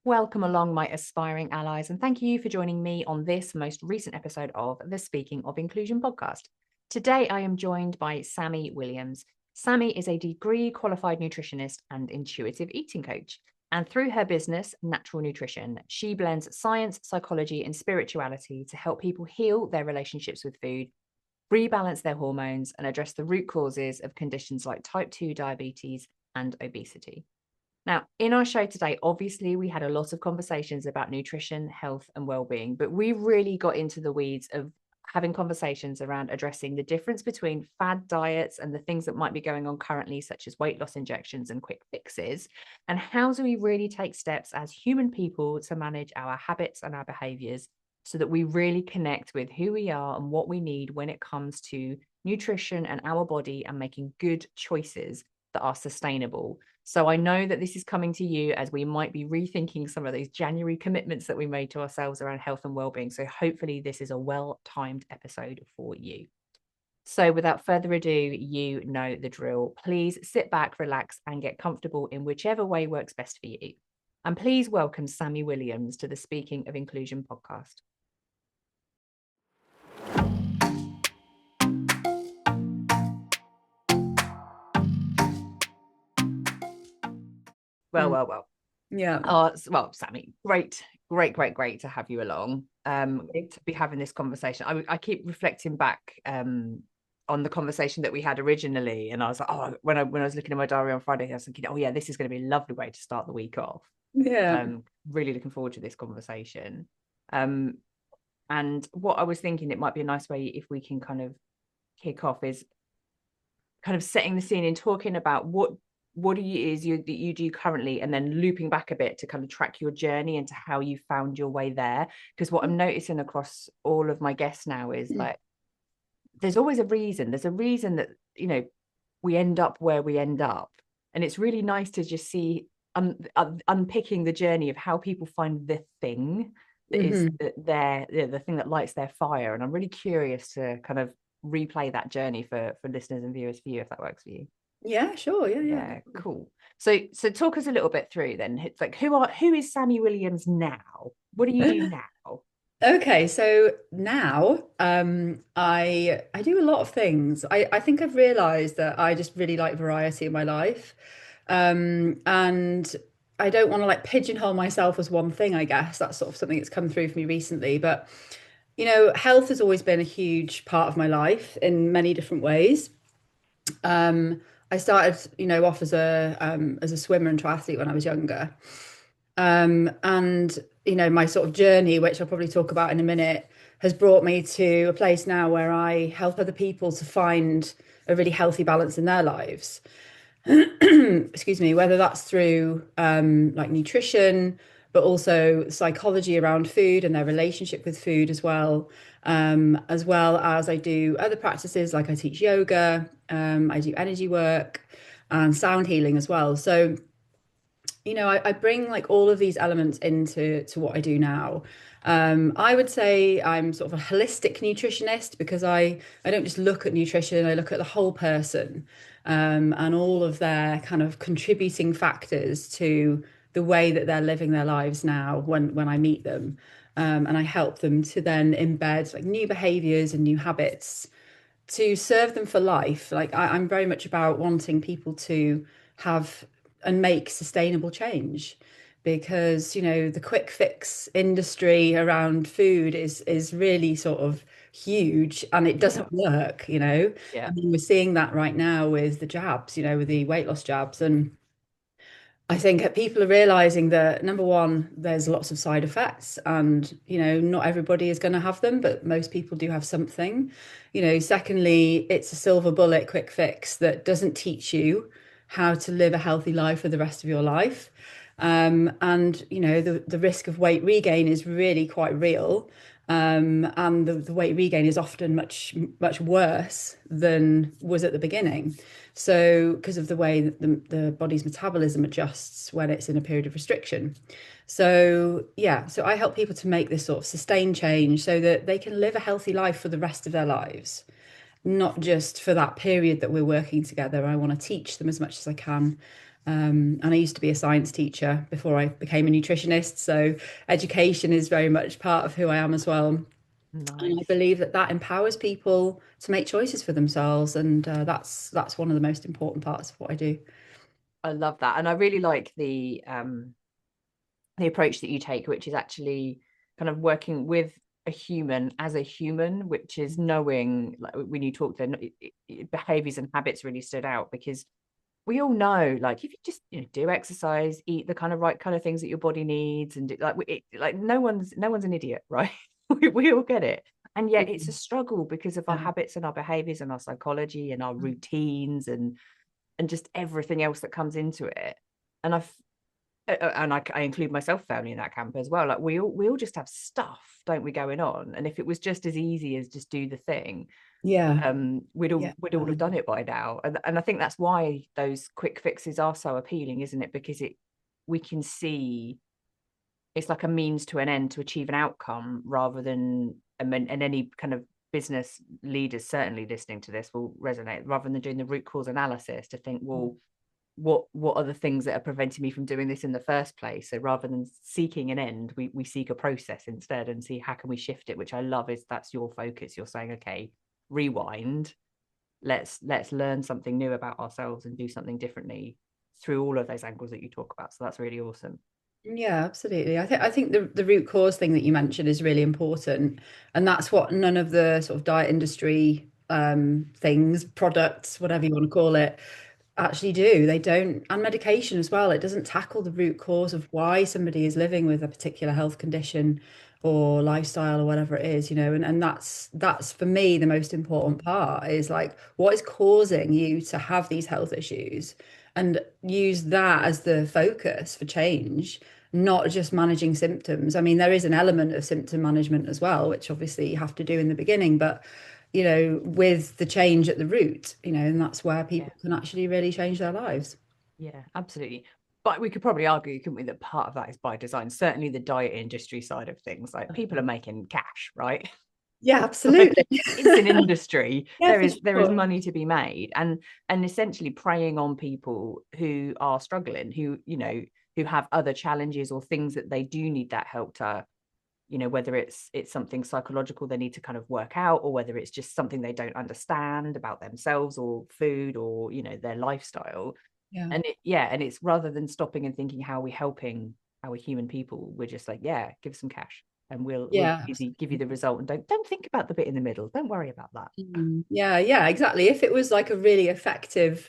Welcome along, my aspiring allies, and thank you for joining me on this most recent episode of the Speaking of Inclusion podcast. Today, I am joined by Sammy Williams. Sammy is a degree qualified nutritionist and intuitive eating coach. And through her business, Natural Nutrition, she blends science, psychology, and spirituality to help people heal their relationships with food, rebalance their hormones, and address the root causes of conditions like type 2 diabetes and obesity. Now, in our show today, obviously, we had a lot of conversations about nutrition, health, and well-being, but we really got into the weeds of having conversations around addressing the difference between fad diets and the things that might be going on currently, such as weight loss injections and quick fixes, and how do we really take steps as human people to manage our habits and our behaviors so that we really connect with who we are and what we need when it comes to nutrition and our body and making good choices that are sustainable. So I know that this is coming to you as we might be rethinking some of those January commitments that we made to ourselves around health and well-being. So hopefully this is a well-timed episode for you. So without further ado, you know the drill. Please sit back, relax, and get comfortable in whichever way works best for you. And please welcome Sammy Williams to the Speaking of Inclusion podcast. Well. Yeah. Well, Sammy, great to have you along. To be having this conversation. I keep reflecting back on the conversation that we had originally, and I was like, oh, when I was looking at my diary on Friday, I was thinking, oh yeah, this is going to be a lovely way to start the week off. Yeah. Really looking forward to this conversation. And what I was thinking, it might be a nice way if we can kind of kick off is kind of setting the scene and talking about what it is that you do currently, and then looping back a bit to kind of track your journey into how you found your way there. Because what I'm noticing across all of my guests now is like, there's always a reason. There's a reason that, you know, we end up where we end up. And it's really nice to just see unpicking the journey of how people find the thing that is the thing that lights their fire. And I'm really curious to kind of replay that journey for listeners and viewers for you, if that works for you. Yeah, sure. Yeah, cool. So talk us a little bit through then. It's like, who is Sammy Williams now? What do you do now? Okay, so now I do a lot of things. I think I've realized that I just really like variety in my life. And I don't want to like pigeonhole myself as one thing, I guess. That's sort of something that's come through for me recently. But you know, health has always been a huge part of my life in many different ways. I started, you know, off as a swimmer and triathlete when I was younger. And you know, my sort of journey, which I'll probably talk about in a minute, has brought me to a place now where I help other people to find a really healthy balance in their lives. Excuse me, whether that's through like nutrition, but also psychology around food and their relationship with food as well as I do other practices like I teach yoga, I do energy work and sound healing as well. So, you know, I bring like all of these elements into what I do now. I would say I'm sort of a holistic nutritionist because I don't just look at nutrition, I look at the whole person, and all of their kind of contributing factors to the way that they're living their lives now when I meet them. And I help them to then embed like new behaviors and new habits to serve them for life. Like I'm very much about wanting people to have and make sustainable change because, you know, the quick fix industry around food is really sort of huge and it doesn't work, you know. Yeah. I mean, we're seeing that right now with the jabs, you know, with the weight loss jabs. And I think people are realizing that number one, there's lots of side effects, and you know, not everybody is going to have them, but most people do have something. You know, secondly, it's a silver bullet quick fix that doesn't teach you how to live a healthy life for the rest of your life. And you know, the risk of weight regain is really quite real. And the weight regain is often much worse than was at the beginning. So, because of the way that the body's metabolism adjusts when it's in a period of restriction. So, yeah, so I help people to make this sort of sustained change so that they can live a healthy life for the rest of their lives, not just for that period that we're working together. I want to teach them as much as I can And I used to be a science teacher before I became a nutritionist. So education is very much part of who I am as well. And I Nice. believe that that empowers people to make choices for themselves, and that's one of the most important parts of what I do. I love that. And I really like the approach that you take, which is actually kind of working with a human as a human, which is knowing, like when you talk to behaviors and habits really stood out, because we all know, like, if you just, do exercise, eat the kind of right kind of things that your body needs, and like no one's an idiot, right? we all get it. And yet it's a struggle because of our Yeah. habits and our behaviors and our psychology and our routines and just everything else that comes into it. And I include myself firmly in that camp as well. Like we all just have stuff, don't we, going on? And if it was just as easy as just do the thing, Yeah. we'd all Yeah. we'd all have done it by now. And I think that's why those quick fixes are so appealing, isn't it? Because we can see it's like a means to an end to achieve an outcome rather than and any kind of business leaders certainly listening to this will resonate, rather than doing the root cause analysis to think, well, what are the things that are preventing me from doing this in the first place? So rather than seeking an end, we seek a process instead and see how can we shift it, which I love. Is that's your focus. You're saying, okay, rewind, let's learn something new about ourselves and do something differently through all of those angles that you talk about. So that's really awesome. Yeah, absolutely. I think the root cause thing that you mentioned is really important, and that's what none of the sort of diet industry things, products, whatever you want to call it, actually do. They don't, and medication as well. It doesn't tackle the root cause of why somebody is living with a particular health condition or lifestyle or whatever it is, and that's for me the most important part is like what is causing you to have these health issues and use that as the focus for change, not just managing symptoms. I mean, there is an element of symptom management as well, which obviously you have to do in the beginning, but with the change at the root, and that's where Yeah, people can actually really change their lives. yeah, absolutely. But we could probably argue, couldn't we, that part of that is by design. Certainly the diet industry side of things, like people are making cash, right? Yeah, Like absolutely. it's an industry. Yeah, there for is there is sure. money to be made, and essentially preying on people who are struggling, who have other challenges or things that they do need that help to, whether it's something psychological they need to kind of work out, or whether it's just something they don't understand about themselves or food or their lifestyle. Yeah. And it's rather than stopping and thinking how are we helping our human people, we're just like, yeah, give some cash and we'll Yeah. easy give you the result, and don't think about the bit in the middle, don't worry about that. Yeah, yeah, exactly. If it was like a really effective,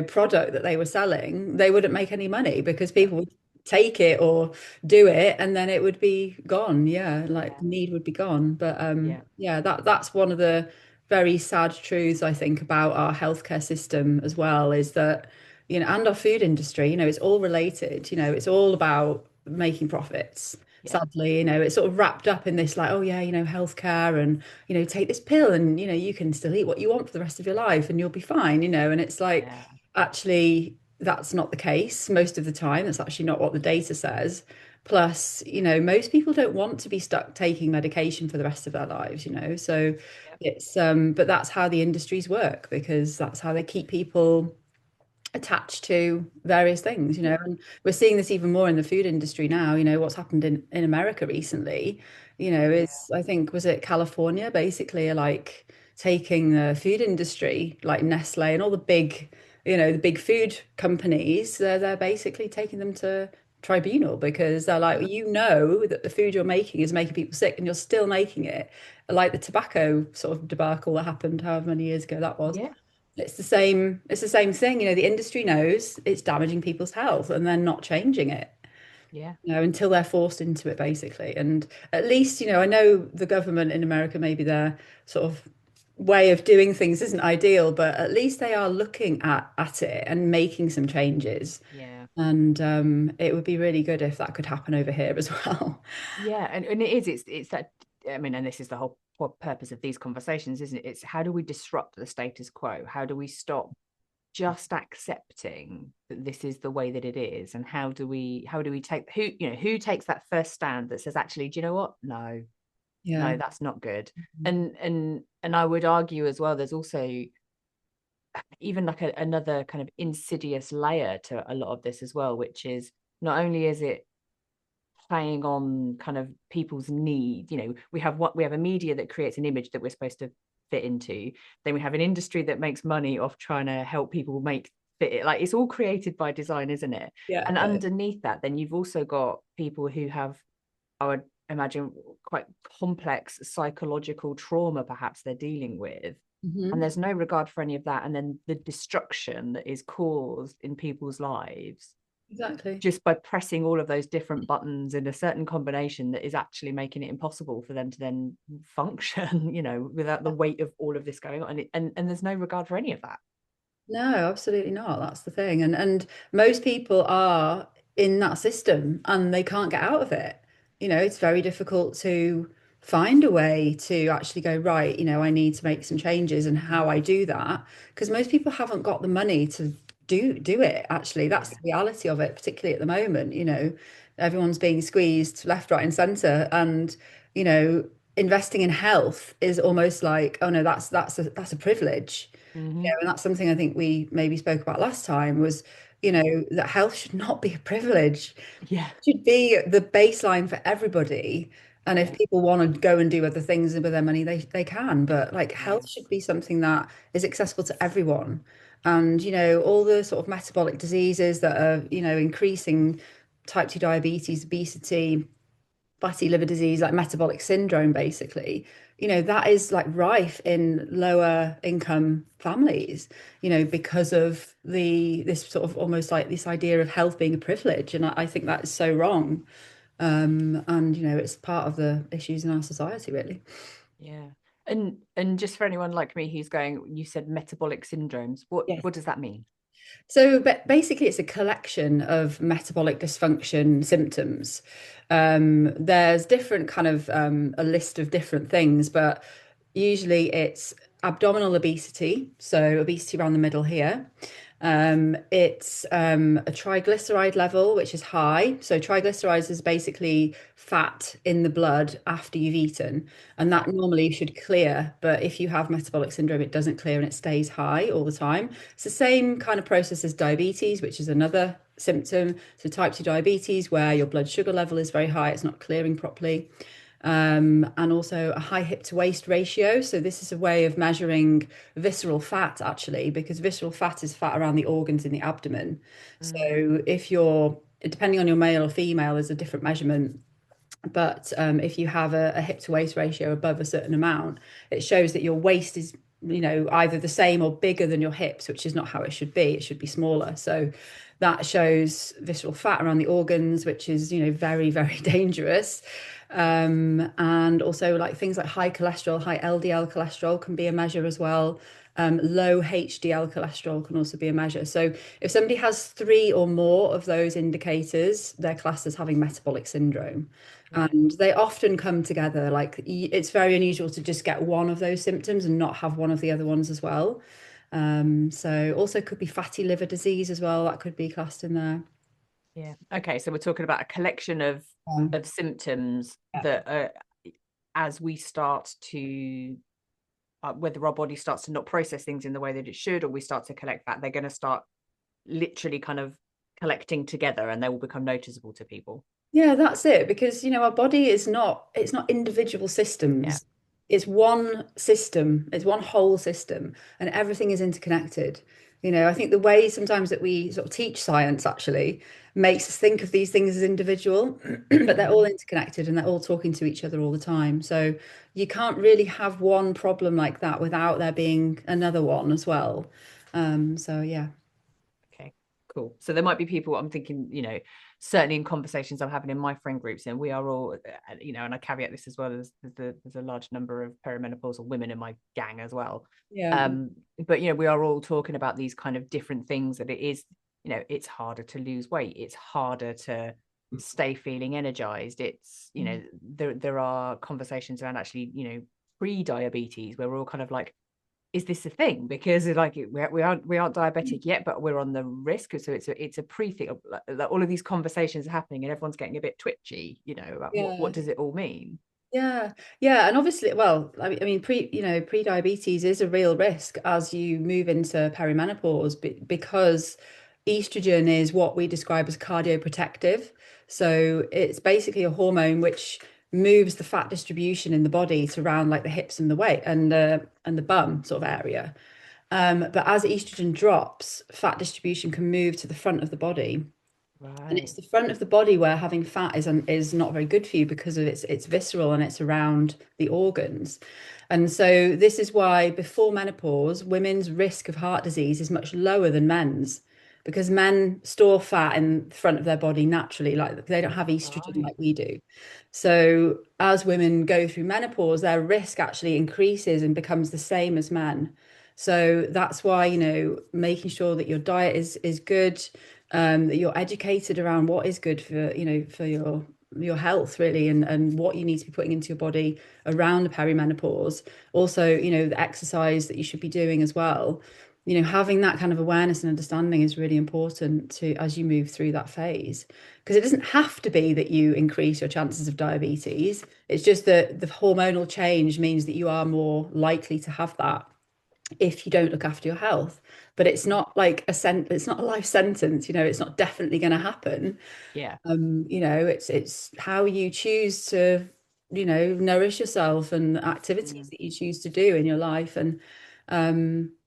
product that they were selling, they wouldn't make any money because Yeah, people would take it or do it and then it would be gone. Yeah, like yeah, the need would be gone. But yeah, yeah, that's one of the very sad truths I think about our healthcare system as well is that, and our food industry, it's all related, it's all about making profits. yeah, Sadly, it's sort of wrapped up in this like, oh yeah, healthcare and take this pill and you can still eat what you want for the rest of your life and you'll be fine, and it's like yeah, actually that's not the case most of the time. That's actually not what the data says. Plus, most people don't want to be stuck taking medication for the rest of their lives, so yeah, it's but that's how the industries work because that's how they keep people attached to various things, yeah, and we're seeing this even more in the food industry now. What's happened in America recently, yeah, is I think was it California basically are like taking the food industry like Nestle and all the big, the big food companies, they're basically taking them to tribunal because they're like, that the food you're making is making people sick and you're still making it, like the tobacco sort of debacle that happened however many years ago that was. yeah, It's the same thing. The industry knows it's damaging people's health and they're not changing it, yeah, until they're forced into it, basically. And at least, I know the government in America, maybe their sort of way of doing things isn't ideal, but at least they are looking at it and making some changes. yeah, And it would be really good if that could happen over here as well. yeah. And it's that, I mean, and this is the whole purpose of these conversations, isn't it? It's how do we disrupt the status quo? How do we stop just accepting that this is the way that it is, and how do we take who takes that first stand that says, actually, do you know what, no, Yeah. no, that's not good. And I would argue as well, there's also even like another kind of insidious layer to a lot of this as well, which is not only is it playing on kind of people's need. We have a media that creates an image that we're supposed to fit into. Then we have an industry that makes money off trying to help people make fit it. Like, it's all created by design, isn't it? Yeah, And yeah. underneath that, then you've also got people who have, I would imagine, quite complex psychological trauma perhaps they're dealing with. And Mhm. there's no regard for any of that. And then the destruction that is caused in people's lives Exactly. just by pressing all of those different buttons in a certain combination that is actually making it impossible for them to then function, without the weight of all of this going on. And there's no regard for any of that. No, absolutely not. That's the thing. And most people are in that system and they can't get out of it. It's very difficult to find a way to actually go, right, I need to make some changes and how I do that. Because most people haven't got the money to do it, actually. That's Yeah. the reality of it, particularly at the moment. Everyone's being squeezed left, right, and center. And, you know, investing in health is almost like, oh no, that's a privilege. Mm-hmm. And that's something I think we maybe spoke about last time was, that health should not be a privilege. Yeah. It should be the baseline for everybody. And if Yeah. people want to go and do other things with their money, they can. But like Yeah. health should be something that is accessible to everyone. And, all the sort of metabolic diseases that are, increasing type 2 diabetes, obesity, fatty liver disease, like metabolic syndrome, basically, that is like rife in lower income families, because of this sort of almost like this idea of health being a privilege. And I think that is so wrong. And it's part of the issues in our society, really. Yeah. And just for anyone like me who's going, you said metabolic syndromes. What Yes. what does that mean? So basically, it's a collection of metabolic dysfunction symptoms. There's different kind of a list of different things, but usually it's abdominal obesity, so obesity around the middle here. It's a triglyceride level, which is high. So triglycerides is basically fat in the blood after you've eaten, and that Right. normally should clear. But if you have metabolic syndrome, it doesn't clear and it stays high all the time. It's the same kind of process as diabetes, which is another symptom. So type 2 diabetes, where your blood sugar level is very high, it's not clearing properly. And also a high hip to waist ratio. So this is a way of measuring visceral fat, actually, because visceral fat is fat around the organs in the abdomen. Mm. So if you're, depending on your male or female, there's a different measurement. But if you have a hip to waist ratio above a certain amount, it shows that your waist is, either the same or bigger than your hips, which is not how it should be. It should be smaller. So that shows visceral fat around the organs, which is, very, very dangerous. And also like things like high cholesterol, high LDL cholesterol can be a measure as well. Low HDL cholesterol can also be a measure. So if somebody has three or more of those indicators, they're classed as having metabolic syndrome. Right. And they often come together. Like it's very unusual to just get one of those symptoms and not have one of the other ones as well. So also could be fatty liver disease as well. That could be classed in there. Yeah. Okay. So we're talking about a collection of Um, symptoms yeah. that as we start to whether our body starts to not process things in the way that it should, or we start to collect that, they're going to start literally kind of collecting together, and they will become noticeable to people. Yeah, that's it. Because, our body is not, it's not individual Yeah. systems. It's one system, it's one whole system, and everything is interconnected. I think the way sometimes that we sort of teach science actually makes us think of these things as individual, but they're all Mm-hmm. interconnected and they're all talking to each other all the time. So you can't really have one problem like that without there being another one as well. So yeah. Okay, cool. So there might be people, I'm thinking, certainly in conversations I'm having in my friend groups, and we are all, and I caveat this as well, as there's a large number of perimenopausal women in my gang as well. Yeah. But we are all talking about these kind of different things that it is, it's harder to lose weight, it's harder to stay feeling energized. It's, there are conversations around actually, pre-diabetes where we're all kind of like, is this a thing? Because like we aren't diabetic yet, but we're on the risk. So it's a pre-thing. Like all of these conversations are happening, and everyone's getting a bit twitchy, about what Yeah. does it all mean? Yeah, yeah, and obviously, well, pre-diabetes is a real risk as you move into perimenopause because estrogen is what we describe as cardioprotective. So it's basically a hormone which moves the fat distribution in the body to around like the hips and the waist and the bum sort of area. But as estrogen drops, fat distribution can move to the front of the body. And it's Right. the front of the body where having fat is not very good for you because of it's visceral and it's around the organs. And so this is why before menopause, women's risk of heart disease is much lower than men's because men store fat in the front of their body naturally, like they don't have estrogen Right. like we do. So as women go through menopause, their risk actually increases and becomes the same as men. So that's why, making sure that your diet is good, that you're educated around what is good for, for your health really, and what you need to be putting into your body around the perimenopause. Also, the exercise that you should be doing as well. Having that kind of awareness and understanding is really important to as you move through that phase. Because it doesn't have to be that you increase your chances of diabetes. It's just that the hormonal change means that you are more likely to have that if you don't look after your health. But it's not like it's not a life sentence, it's not definitely going to happen. Yeah. It's how you choose to, nourish yourself and the activities Mm. that you choose to do in your life. And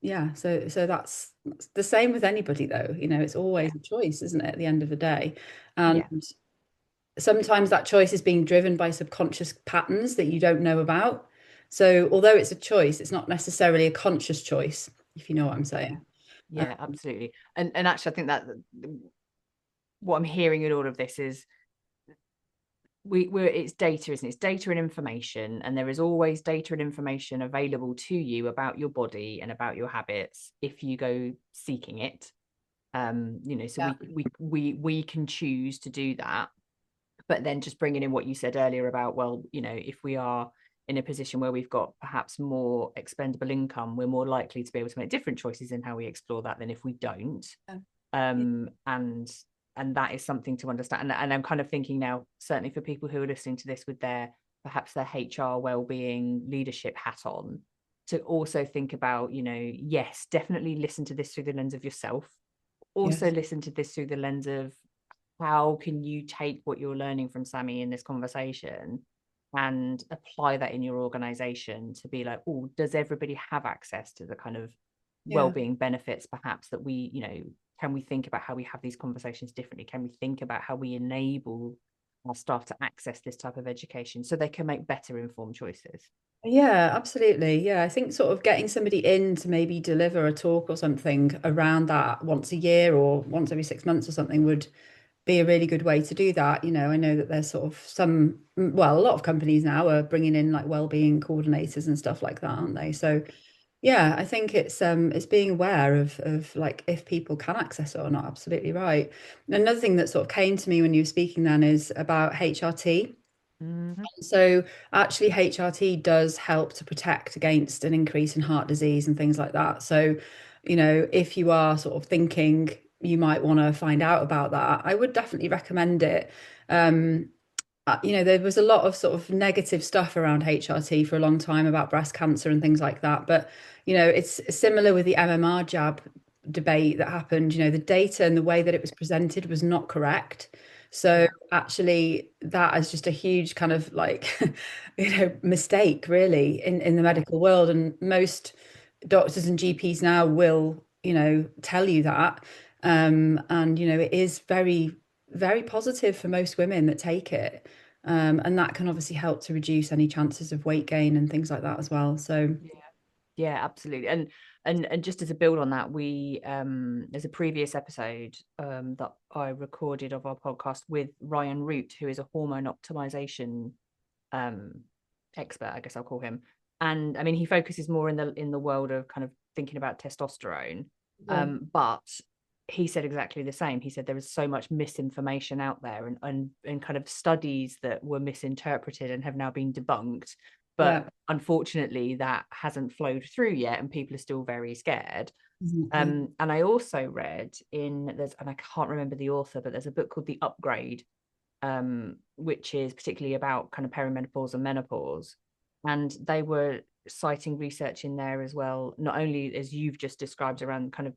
yeah, so that's the same with anybody though. It's Yeah. always a choice, isn't it, at the end of the day? And Yeah. sometimes that choice is being driven by subconscious patterns that you don't know about. So, although it's a choice, it's not necessarily a conscious choice, if you know what I'm Yeah. saying. Uh, Yeah, absolutely. And actually I think that what I'm hearing in all of this is we're it's data, isn't it? It's data and information, and there is always data and information available to you about your body and about your habits if you go seeking it. So yeah, we can choose to do that. But then just bringing in what you said earlier about, well, if we are in a position where we've got perhaps more expendable income, we're more likely to be able to make different choices in how we explore that than if we don't. yeah, um and and that is something to understand, and I'm kind of thinking now, certainly for people who are listening to this with their perhaps their HR well-being leadership hat on, to also think about, yes, definitely listen to this through the lens of yourself, also yes, listen to this through the lens of how can you take what you're learning from Sammy in this conversation and apply that in your organization to be like, oh, does everybody have access to the kind of yeah. well-being benefits perhaps that we, can we think about how we have these conversations differently? Can we think about how we enable our staff to access this type of education so they can make better informed choices? Yeah, absolutely. Yeah, I think sort of getting somebody in to maybe deliver a talk or something around that once a year or once every 6 months or something would be a really good way to do that. I know that there's sort of well, a lot of companies now are bringing in like well-being coordinators and stuff like that, aren't they? So yeah, I think it's being aware of like if people can access it or not. Absolutely right. Another thing that sort of came to me when you were speaking then is about HRT. Mm-hmm. So actually HRT does help to protect against an increase in heart disease and things like that. So, if you are sort of thinking you might want to find out about that, I would definitely recommend it. Um, there was a lot of sort of negative stuff around HRT for a long time about breast cancer and things like that. But, it's similar with the MMR jab debate that happened. The data and the way that it was presented was not correct. So Yeah. actually, that is just a huge kind of like, mistake really in the Yeah. medical world. And most doctors and GPs now will, tell you that. And, it is very, very positive for most women that take it. And that can obviously help to reduce any chances of weight gain and things like that as well. So, Yeah. Yeah, absolutely. And just as a build on that, we there's a previous episode that I recorded of our podcast with Ryan Root, who is a hormone optimization um expert, I guess I'll call him. And I mean, he focuses more in the world of kind of thinking about testosterone. yeah, But he said exactly the same. He said there is so much misinformation out there, and kind of studies that were misinterpreted and have now been debunked. But yeah, unfortunately, that hasn't flowed through yet, and people are still very scared. exactly. And I also read and I can't remember the author, but there's a book called The Upgrade, which is particularly about kind of perimenopause and menopause. And they were citing research in there as well, not only as you've just described around kind of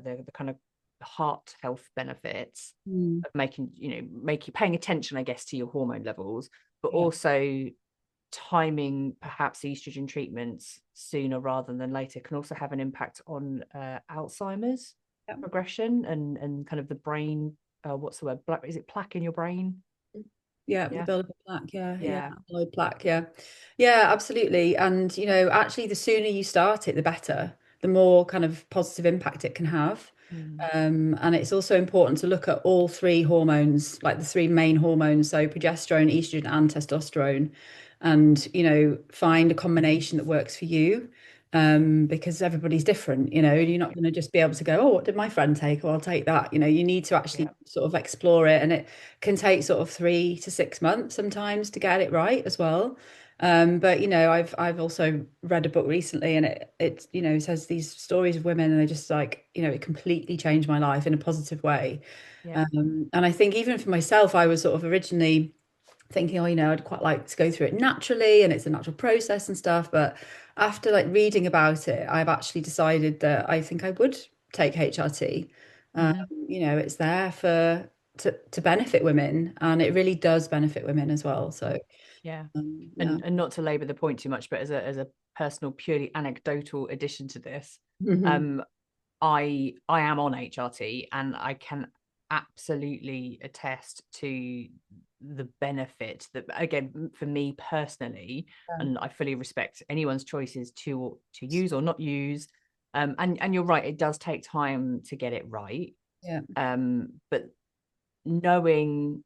the kind of heart health benefits Mm. of making, make you paying attention, I guess, to your hormone levels, but Yeah. also timing perhaps estrogen treatments sooner rather than later can also have an impact on Alzheimer's Yeah. progression and kind of the brain. What's the word? Is it plaque in your brain? Yeah, the Yeah, buildup of plaque. Yeah, yeah, yeah, amyloid plaque. Yeah, yeah, absolutely. And actually, the sooner you start it, the better. The more kind of positive impact it can have. mm, And it's also important to look at all three hormones, like the three main hormones, so progesterone, estrogen, and testosterone, and find a combination that works for you. Because everybody's different, you're not going to just be able to go, oh, what did my friend take? Oh, I'll take that. You need to actually yeah, sort of explore it, and it can take sort of 3 to 6 months sometimes to get it right as well. But I've also read a book recently, and it says these stories of women, and they just like it completely changed my life in a positive way. yeah, And I think even for myself, I was sort of originally thinking, oh, I'd quite like to go through it naturally, and it's a natural process and stuff. But after like reading about it, I've actually decided that I think I would take HRT. hmm It's there to benefit women, and it really does benefit women as well. So yeah. yeah. And not to labor the point too much, but as a personal, purely anecdotal addition to this, Mhm. um, I am on HRT, and I can absolutely attest to the benefit that, again, for me personally, and I fully respect anyone's choices to use or not use. And you're right, it does take time to get it right. Yeah. But knowing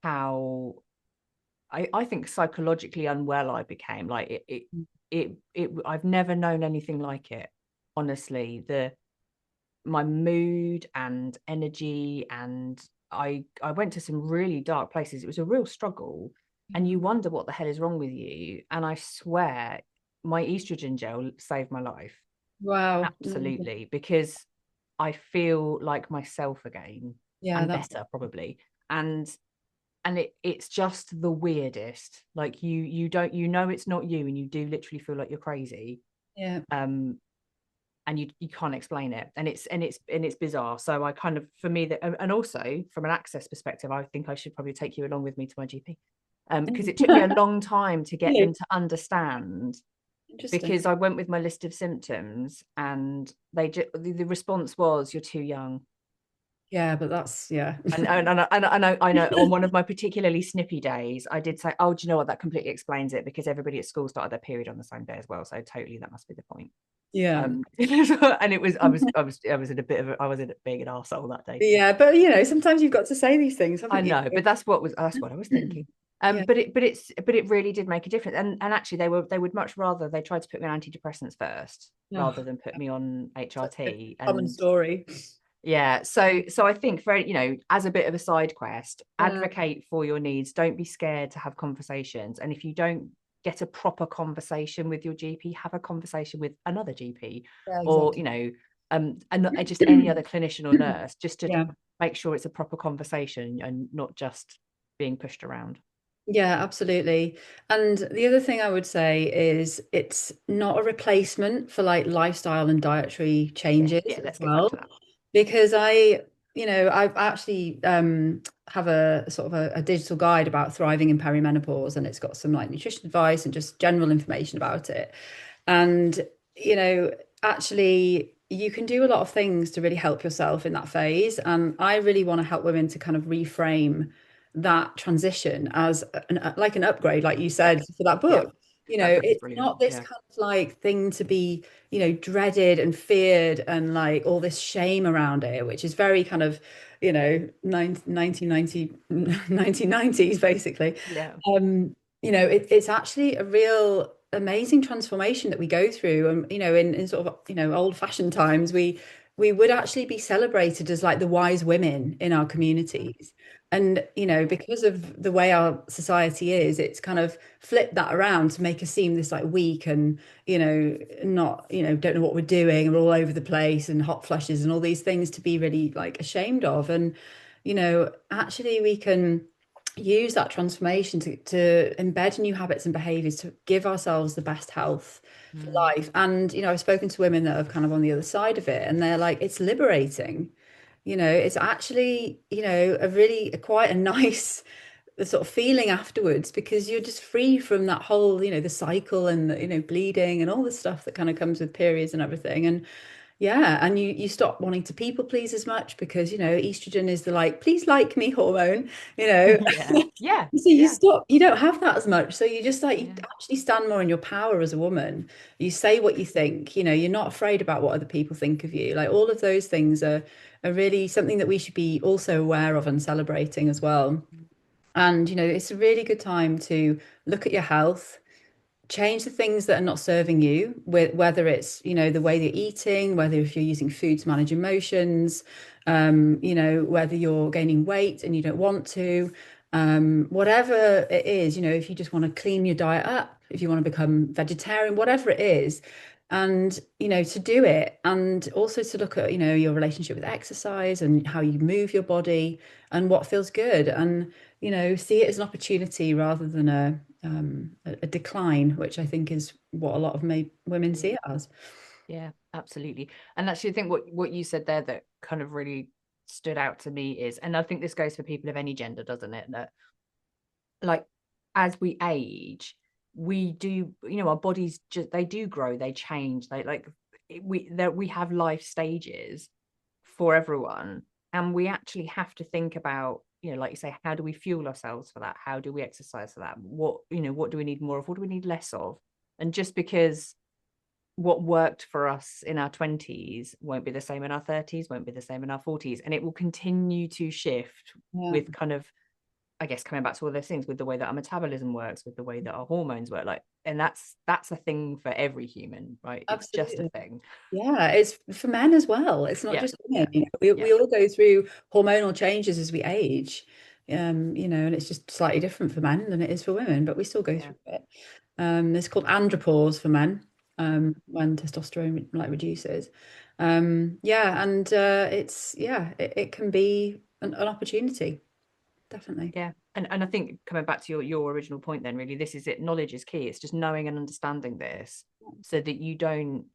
how I think psychologically unwell I became, like I've never known anything like it. Honestly, my mood and energy, and I went to some really dark places. It was a real struggle, and Yeah. you wonder what the hell is wrong with you. And I swear my estrogen gel saved my life. Wow. Absolutely, because I feel like myself again, Yeah, and that's better probably. And it's just the weirdest. Like you don't, it's not you, and you do literally feel like you're crazy. yeah. Um and you can't explain it, and it's bizarre. So I kind of, for me, that, and also from an access perspective, I think I should probably take you along with me to my GP, because it took me a long time to get Really them to understand, interesting. because I went with my list of symptoms, and the response was, you're too young. Yeah, but that's yeah. And I know on one of my particularly snippy days, I did say, "Oh, do you know what? That completely explains it, because everybody at school started their period on the same day as well. So totally, that must be the point." Yeah. And it was, I was in a bit of I was in being an arsehole that day. Yeah, but sometimes you've got to say these things, I haven't you? know, but that's what I was thinking. Yeah. But it really did make a difference. And actually, they would much rather, they tried to put me on antidepressants first rather Oh, than put me on such a HRT. common And story. yeah, so I think, for as a bit of a side quest, Yeah, advocate for your needs. Don't be scared to have conversations. And if you don't get a proper conversation with your GP, have a conversation with another GP, yeah, or exactly. and just any other clinician or nurse, just to Yeah. make sure it's a proper conversation and not just being pushed around. Yeah, absolutely. And the other thing I would say is it's not a replacement for like lifestyle and dietary Yeah, changes yeah. as Let's get back well. to that. Because I've actually have a sort of a digital guide about thriving in perimenopause, and it's got some like nutrition advice and just general information about it. And you know, actually you can do a lot of things to really help yourself in that phase. And I really want to help women to kind of reframe that transition as like an upgrade, like you Yeah, said for that yeah. book. That book is It's brilliant. not this Yeah, kind of like thing to be, dreaded and feared, and like all this shame around it, which is very kind of, 1990, 1990s basically. yeah, It's actually a real amazing transformation that we go through. And, in sort of, old fashioned times, we would actually be celebrated as like the wise women in our communities. And, yeah. because of the way our society is, it's kind of flipped that around to make us seem this like weak and, not, don't know what we're doing, and we're all over the place and hot flushes and all these things to be really like ashamed of. And, actually we can use that transformation to embed new habits and behaviors to give ourselves the best health for Mm. life. And, I've spoken to women that are kind of on the other side of it, and they're like, it's liberating. It's actually, quite a nice the sort of feeling afterwards, because you're just free from that whole, the cycle and the, bleeding and all the stuff that kind of comes with periods and everything. And yeah, and you stop wanting to people please as much, because estrogen is the like please like me hormone, you know. Yeah. Yeah. So you Yeah. stop, you don't have that as much. So you just like you Yeah. actually stand more in your power as a woman. You say what you think, you're not afraid about what other people think of you. Like all of those things are really something that we should be also aware of and celebrating as well. And it's a really good time to look at your health, change the things that are not serving you, whether it's the way you're eating, whether if you're using food to manage emotions, whether you're gaining weight and you don't want to, whatever it is, if you just want to clean your diet up, if you want to become vegetarian, whatever it is. And to do it, and also to look at your relationship with exercise and how you move your body and what feels good, and see it as an opportunity rather than a decline, which I think is what a lot of women see Yeah. it as. Yeah, absolutely. And actually, I think what you said there that kind of really stood out to me is, and I think this goes for people of any gender, doesn't it? That like as we age, we do, our bodies just they do grow, they change, they like we have life stages for everyone, and we actually have to think about, like you say, how do we fuel ourselves for that? How do we exercise for that? What do we need more of? What do we need less of? And just because what worked for us in our 20s won't be the same in our 30s, won't be the same in our 40s, and it will continue to shift Yeah, with kind of, I guess, coming back to all those things, with the way that our metabolism works, with the way that our hormones work, like, and that's a thing for every human, right? It's just a absolutely. thing. Yeah, it's for men as well. It's not Yeah. just women. Yeah. We Yeah. we all go through hormonal changes as we age. And it's just slightly different for men than it is for women, but we still go Yeah. through it. It's called andropause for men, when testosterone like reduces. Yeah, and it can be an opportunity, definitely. Yeah. And I think, coming back to your original point, then really this is it. Knowledge is key. It's just knowing and understanding this so that you don't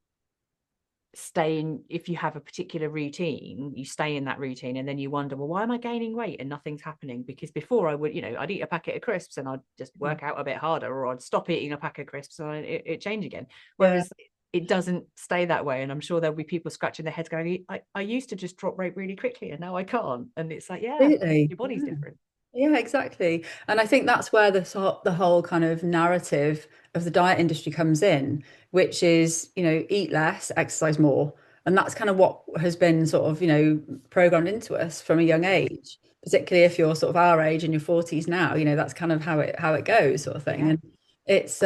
stay in, if you have a particular routine, you stay in that routine and then you wonder, well, why am I gaining weight and nothing's happening? Because before I would, I'd eat a packet of crisps and I'd just Yeah. work out a bit harder, or I'd stop eating a pack of crisps and it change again. Yeah. Whereas it doesn't stay that way. And I'm sure there'll be people scratching their heads going, I used to just drop weight really quickly and now I can't. And it's like, yeah, Absolutely. your body's Yeah. different. Yeah, exactly. And I think that's where the whole kind of narrative of the diet industry comes in, which is, eat less, exercise more. And that's kind of what has been sort of, programmed into us from a young Yeah. age, particularly if you're sort of our age in your 40s now, that's kind of how it goes, sort of thing. Yeah. And it's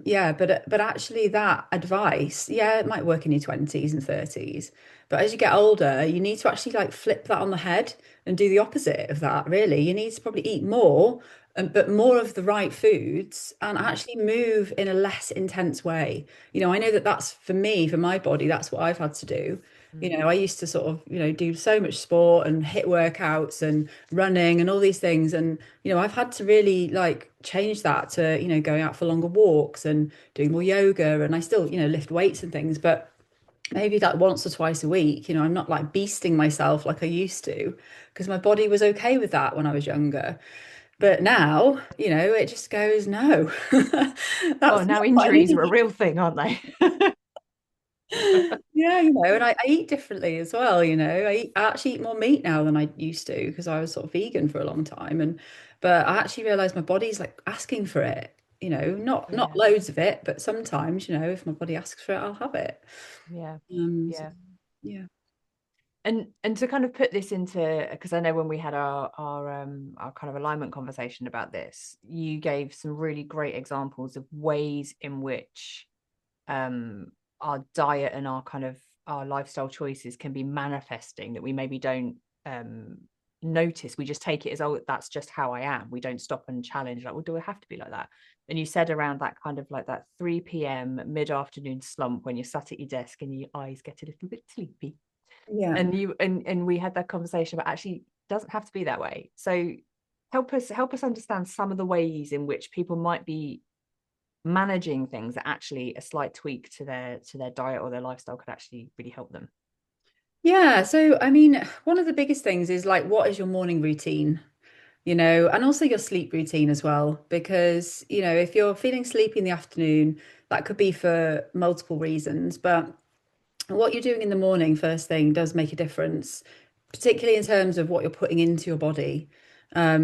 yeah, but actually that advice, yeah, it might work in your 20s and 30s, but as you get older, you need to actually like flip that on the head and do the opposite of that, really. You need to probably eat more, but more of the right foods, and Mm. actually move in a less intense way. I know that that's for me, for my body, that's what I've had to do. Mm. I used to sort of, do so much sport and hit workouts and running and all these things. And, I've had to really like change that to, going out for longer walks and doing more yoga. And I still, lift weights and things, but maybe like once or twice a week. I'm not like beasting myself like I used to, because my body was okay with that when I was younger. But now, it just goes, no, Well, that's now not what I injuries are a need. real thing, aren't they? Yeah, and I eat differently as well. I actually eat more meat now than I used to, because I was sort of vegan for a long time. But I actually realized my body's like asking for it. Not Yeah. loads of it, but sometimes, if my body asks for it, I'll have it. Yeah. So, Yeah. yeah. And to kind of put this into, because I know when we had our kind of alignment conversation about this, you gave some really great examples of ways in which um our diet and our kind of our lifestyle choices can be manifesting that we maybe don't um notice. We just take it as, oh, that's just how I am. We don't stop and challenge, like, well, do I have to be like that? And you said around that kind of like that 3 p.m. mid-afternoon slump when you're sat at your desk and your eyes get a little bit sleepy, Yeah. and we had that conversation about, actually, it doesn't have to be that way. So help us understand some of the ways in which people might be managing things that actually a slight tweak to their diet or their lifestyle could actually really help them. Yeah, so I mean, one of the biggest things is like, what is your morning routine? And also your sleep routine as well, because, if you're feeling sleepy in the afternoon, that could be for multiple reasons, but what you're doing in the morning first thing does make a difference, particularly in terms of what you're putting into your body. A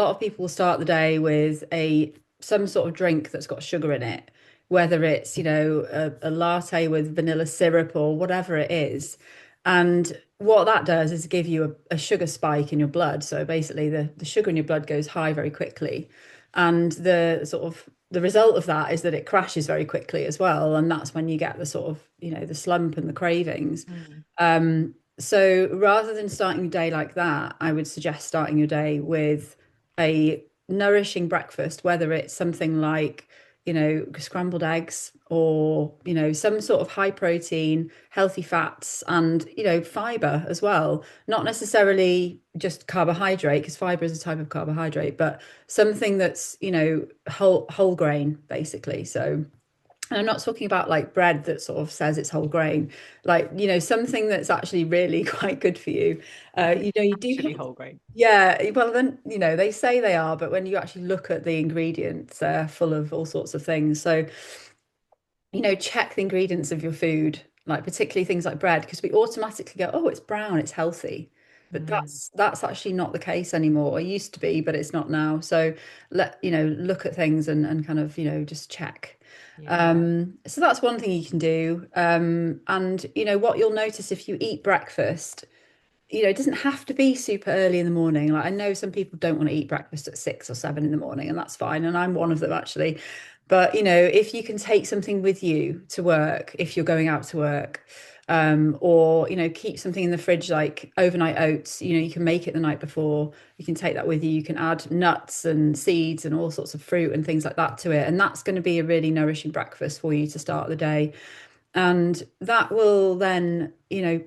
lot of people will start the day with a some sort of drink that's got sugar in it, whether it's, a latte with vanilla syrup or whatever it is. And what that does is give you a sugar spike in your blood. So basically the sugar in your blood goes high very quickly. And the result of that is that it crashes very quickly as well. And that's when you get the sort of, the slump and the cravings. Mm. So rather than starting your day like that, I would suggest starting your day with a nourishing breakfast, whether it's something like, scrambled eggs or, some sort of high protein, healthy fats and, fiber as well. Not necessarily just carbohydrate, because fiber is a type of carbohydrate, but something that's, whole grain, basically. So and I'm not talking about like bread that sort of says it's whole grain, like, something that's actually really quite good for you. You do Actually have, whole grain. yeah, well, then, they say they are, but when you actually look at the ingredients, they're full of all sorts of things. So, check the ingredients of your food, like particularly things like bread, because we automatically go, oh, it's brown, it's healthy. But Mm. that's actually not the case anymore. It used to be, but it's not now. So look at things and kind of, just check. Yeah. So that's one thing you can do. And what you'll notice if you eat breakfast, it doesn't have to be super early in the morning. Like I know some people don't want to eat breakfast at 6 or 7 in the morning, and that's fine. And I'm one of them actually. But if you can take something with you to work, if you're going out to work, or keep something in the fridge like overnight oats, you can make it the night before. You can take that with you. You can add nuts and seeds and all sorts of fruit and things like that to it, and that's going to be a really nourishing breakfast for you to start the day. And that will then,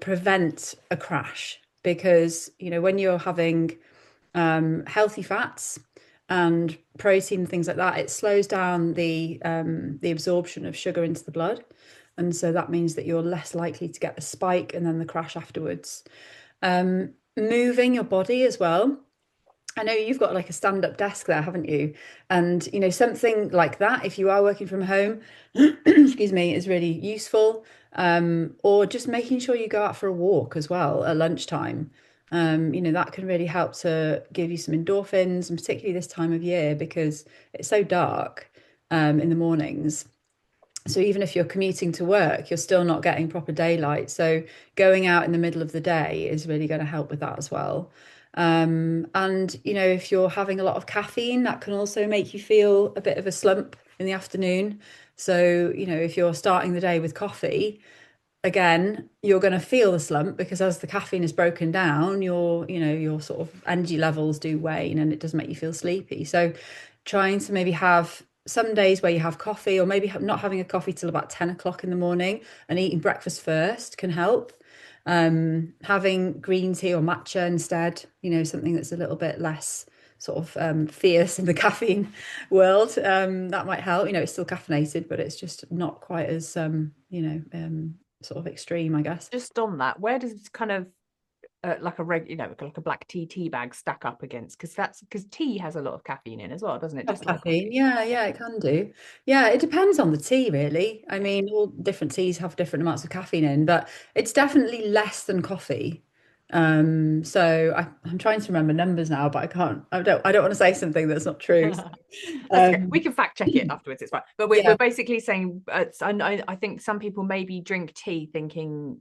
prevent a crash because, when you're having healthy fats and protein and things like that, it slows down the absorption of sugar into the blood. And so that means that you're less likely to get the spike and then the crash afterwards. Moving your body as well. I know you've got like a stand-up desk there, haven't you? And something like that, if you are working from home, excuse me, is really useful. Or just making sure you go out for a walk as well at lunchtime. That can really help to give you some endorphins, and particularly this time of year because it's so dark in the mornings. So even if you're commuting to work, you're still not getting proper daylight. So going out in the middle of the day is really going to help with that as well. And if you're having a lot of caffeine, that can also make you feel a bit of a slump in the afternoon. So, if you're starting the day with coffee, again, you're going to feel the slump because as the caffeine is broken down, your sort of energy levels do wane and it does make you feel sleepy. So trying to maybe have some days where you have coffee or maybe not having a coffee till about 10 o'clock in the morning and eating breakfast first can help. Having green tea or matcha instead, something that's a little bit less sort of fierce in the caffeine world, that might help. It's still caffeinated, but it's just not quite as sort of extreme, I guess. Just on that, where does kind of like a like a black tea bag stack up against? Because tea has a lot of caffeine in as well, doesn't it? Have Just like caffeine. coffee. Yeah, yeah, it can do. Yeah, it depends on the tea, really. I Yeah. mean, all different teas have different amounts of caffeine in, but it's definitely less than coffee. So I'm trying to remember numbers now, but I can't. I don't want to say something that's not true. That's okay. We Um, can fact check it afterwards. It's fine. But we're yeah, basically saying, I think some people maybe drink tea thinking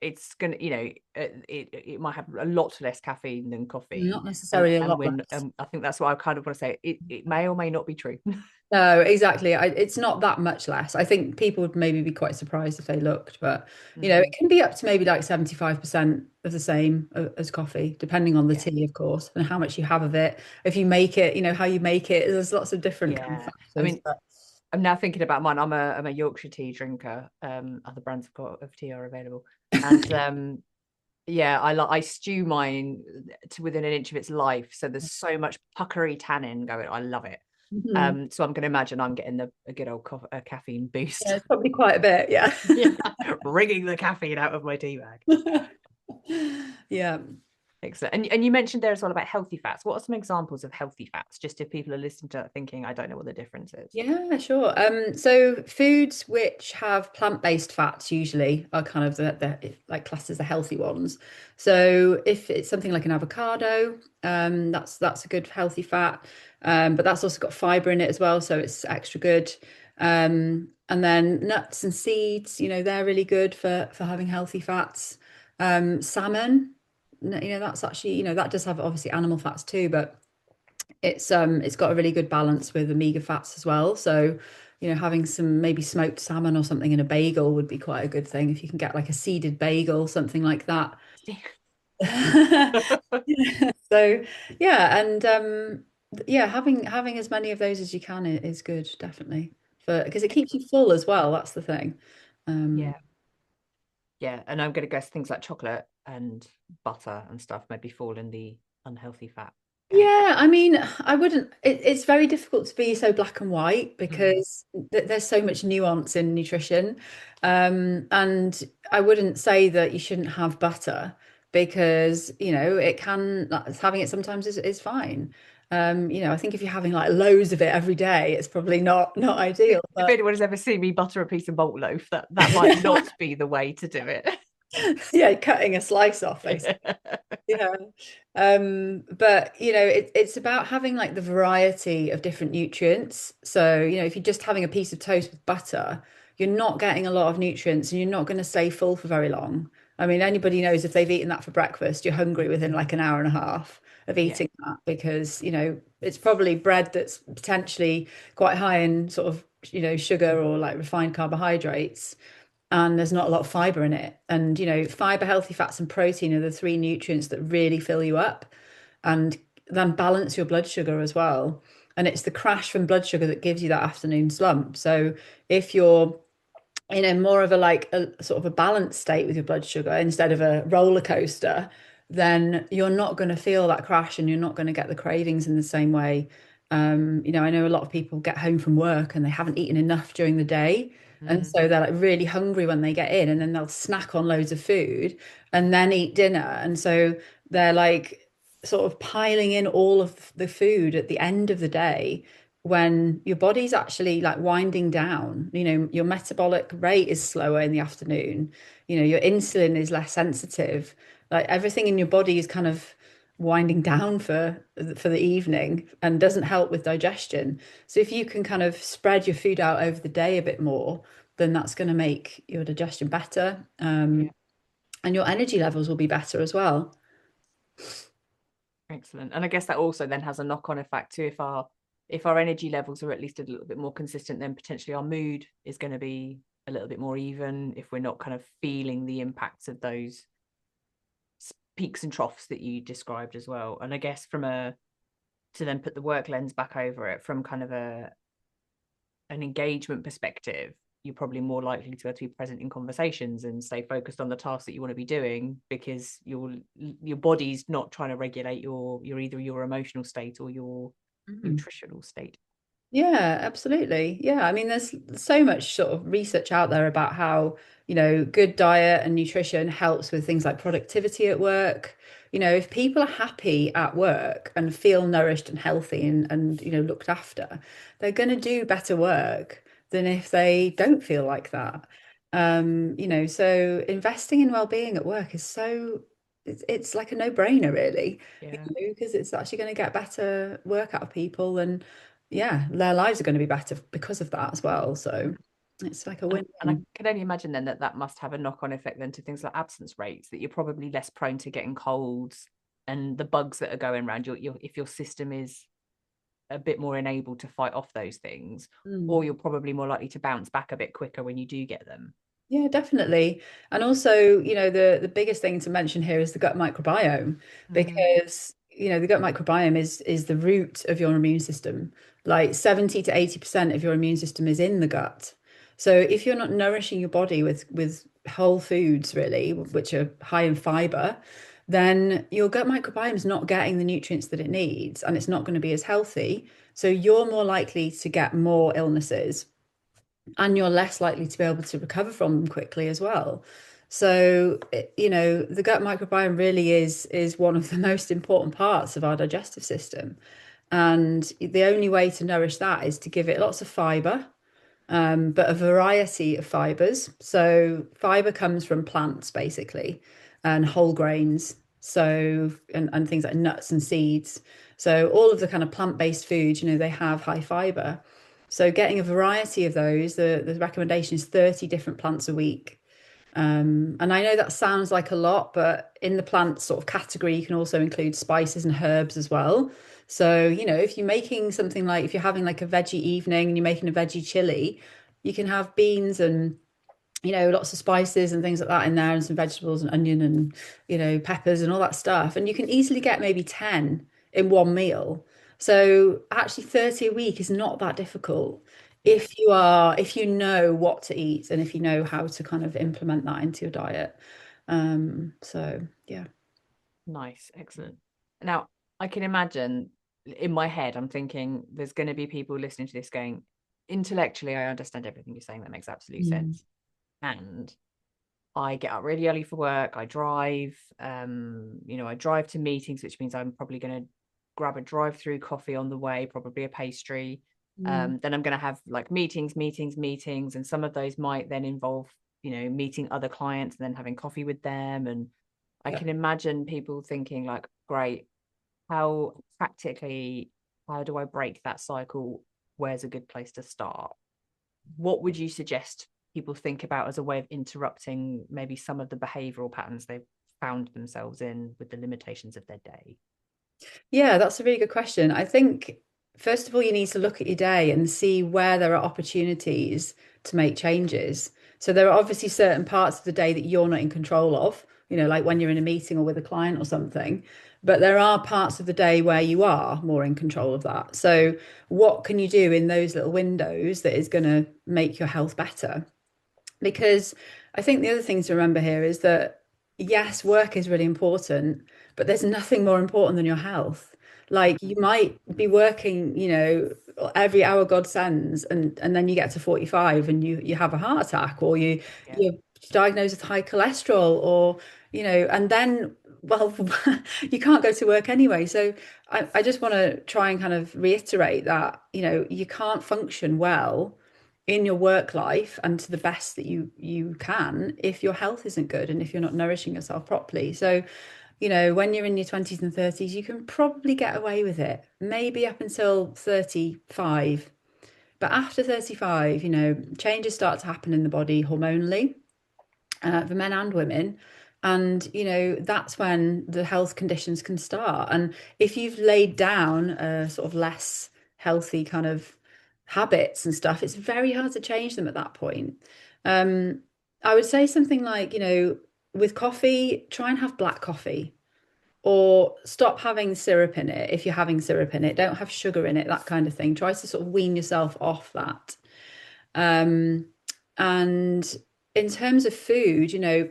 it's gonna, it might have a lot less caffeine than coffee, not necessarily a lot when less. I think that's what I kind of want to say. It may or may not be true. No, exactly. It's not that much less. I think people would maybe be quite surprised if they looked, but it Mm, can be up to maybe like 75% of the same as coffee, depending on the yeah, ті, of course, and how much you have of it. If you make it, how you make it, there's lots of different kind of yeah. I factors. mean, I'm now thinking about mine. I'm a Yorkshire tea drinker. Other brands of tea are available, and Yeah, I stew mine to within an inch of its life. So there's so much puckery tannin going. I love it. Mhm. So I'm going to imagine I'm getting a good old caffeine boost. Yeah, it's probably quite a bit. Yeah. Yeah, wringing the caffeine out of my tea bag. Yeah. Excellent. And you mentioned there as well about healthy fats. What are some examples of healthy fats? Just if people are listening to that thinking, I don't know what the difference is. Yeah, sure. So foods which have plant-based fats usually are kind of the like classed as the healthy ones. So if it's something like an avocado, that's a good healthy fat. But that's also got fiber in it as well, so it's extra good. And then nuts and seeds, they're really good for having healthy fats. Salmon, that's actually, that does have obviously animal fats too, but it's got a really good balance with omega fats as well. So, having some maybe smoked salmon or something in a bagel would be quite a good thing if you can get like a seeded bagel, something like that. So, yeah, and yeah, having as many of those as you can is good, definitely. For because it keeps you full as well. That's the thing. Um, Yeah. Yeah. And I'm going to guess things like chocolate and butter and stuff maybe fall in the unhealthy fat camp. Yeah, I mean, I wouldn't. It's very difficult to be so black and white Mm. because there's so much nuance in nutrition. And I wouldn't say that you shouldn't have butter because, it can, like, having it sometimes is fine. I think if you're having like loads of it every day, it's probably not ideal. If But anyone has ever seen me butter a piece of malt loaf, that might not be the way to do it. yeah, cutting a slice off, basically. Yeah. But it's about having like the variety of different nutrients. So, if you're just having a piece of toast with butter, you're not getting a lot of nutrients and you're not going to stay full for very long. I mean, anybody knows if they've eaten that for breakfast, you're hungry within like an hour and a half of Yeah. eating that because, it's probably bread that's potentially quite high in sort of, sugar or like refined carbohydrates and there's not a lot of fiber in it. And, fiber, healthy fats, and protein are the three nutrients that really fill you up and then balance your blood sugar as well. And it's the crash from blood sugar that gives you that afternoon slump. So if you're in a more of a sort of a balanced state with your blood sugar instead of a roller coaster, then you're not going to feel that crash and you're not going to get the cravings in the same way. I know a lot of people get home from work and they haven't eaten enough during the day. And Mm. so they're like really hungry when they get in, and then they'll snack on loads of food and then eat dinner. And so they're like sort of piling in all of the food at the end of the day when your body's actually like winding down. Your metabolic rate is slower in the afternoon. Your insulin is less sensitive. Like everything in your body is kind of winding down for the evening and doesn't help with digestion. So if you can kind of spread your food out over the day a bit more, then that's going to make your digestion better. Yeah. And your energy levels will be better as well. Excellent. And I guess that also then has a knock-on effect too. If our energy levels are at least a little bit more consistent, then potentially our mood is going to be a little bit more even if we're not kind of feeling the impacts of those peaks and troughs that you described as well. And I guess to then put the work lens back over it from kind of an engagement perspective, you're probably more likely to be able to be present in conversations and stay focused on the tasks that you want to be doing because your body's not trying to regulate your either your emotional state or your Mhm. nutritional state. Yeah, absolutely. Yeah, I mean, there's so much sort of research out there about how, good diet and nutrition helps with things like productivity at work. If people are happy at work and feel nourished and healthy and looked after, they're going to do better work than if they don't feel like that. So investing in well-being at work is it's like a no-brainer, really, Yeah. because it's actually going to get better work out of people and yeah, their lives are going to be better because of that as well. So it's like a And I win-win. can only imagine then that must have a knock-on effect then to things like absence rates, that you're probably less prone to getting colds and the bugs that are going around. If your system is a bit more enabled to fight off those things, Mm. or you're probably more likely to bounce back a bit quicker when you do get them. Yeah, definitely. And also, the biggest thing to mention here is the gut microbiome, Mm. because, the gut microbiome is the root of your immune system. Like 70 to 80% of your immune system is in the gut. So if you're not nourishing your body with whole foods really, which are high in fiber, then your gut microbiome is not getting the nutrients that it needs and it's not going to be as healthy. So you're more likely to get more illnesses and you're less likely to be able to recover from them quickly as well. So, the gut microbiome really is one of the most important parts of our digestive system. And the only way to nourish that is to give it lots of fiber, but a variety of fibers. So fiber comes from plants basically, and whole grains. So and things like nuts and seeds. So all of the kind of plant-based foods, they have high fiber. So getting a variety of those, the recommendation is 30 different plants a week. And I know that sounds like a lot, but in the plant sort of category, you can also include spices and herbs as well. So, if you're making something like, if you're having like a veggie evening and you're making a veggie chili, you can have beans and, lots of spices and things like that in there and some vegetables and onion and, peppers and all that stuff. And you can easily get maybe 10 in one meal. So actually 30 a week is not that difficult Yeah. if you know what to eat and if you know how to kind of implement that into your diet. So yeah. Nice. Excellent. Now, I can imagine in my head, I'm thinking there's going to be people listening to this going, intellectually, I understand everything you're saying. That makes absolute Mm. sense. And I get up really early for work. I drive, I drive to meetings, which means I'm probably going to grab a drive-through coffee on the way, probably a pastry. Mm. Then I'm going to have like meetings, and some of those might then involve, meeting other clients and then having coffee with them. And I Yeah. can imagine people thinking like, great, how practically, how do I break that cycle? Where's a good place to start? What would you suggest people think about as a way of interrupting maybe some of the behavioral patterns they've found themselves in with the limitations of their day? Yeah, that's a really good question. I think, first of all, you need to look at your day and see where there are opportunities to make changes. So there are obviously certain parts of the day that you're not in control of, like when you're in a meeting or with a client or something. But there are parts of the day where you are more in control of that. So what can you do in those little windows that is going to make your health better? Because I think the other thing to remember here is that yes, work is really important, but there's nothing more important than your health. Like you might be working, every hour God sends, and then you get to 45 and you have a heart attack, or Yeah. you're diagnosed with high cholesterol, or and then well, you can't go to work anyway. So I just want to try and kind of reiterate that, you can't function well in your work life and to the best that you can if your health isn't good and if you're not nourishing yourself properly. So, when you're in your 20s and 30s, you can probably get away with it, maybe up until 35. But after 35, changes start to happen in the body hormonally, for men and women. And, that's when the health conditions can start. And if you've laid down a sort of less healthy kind of habits and stuff, it's very hard to change them at that point. Um, I would say something like, with coffee, try and have black coffee or stop having syrup in it. If you're having syrup in it, don't have sugar in it, that kind of thing. Try to sort of wean yourself off that. Um, and in terms of food,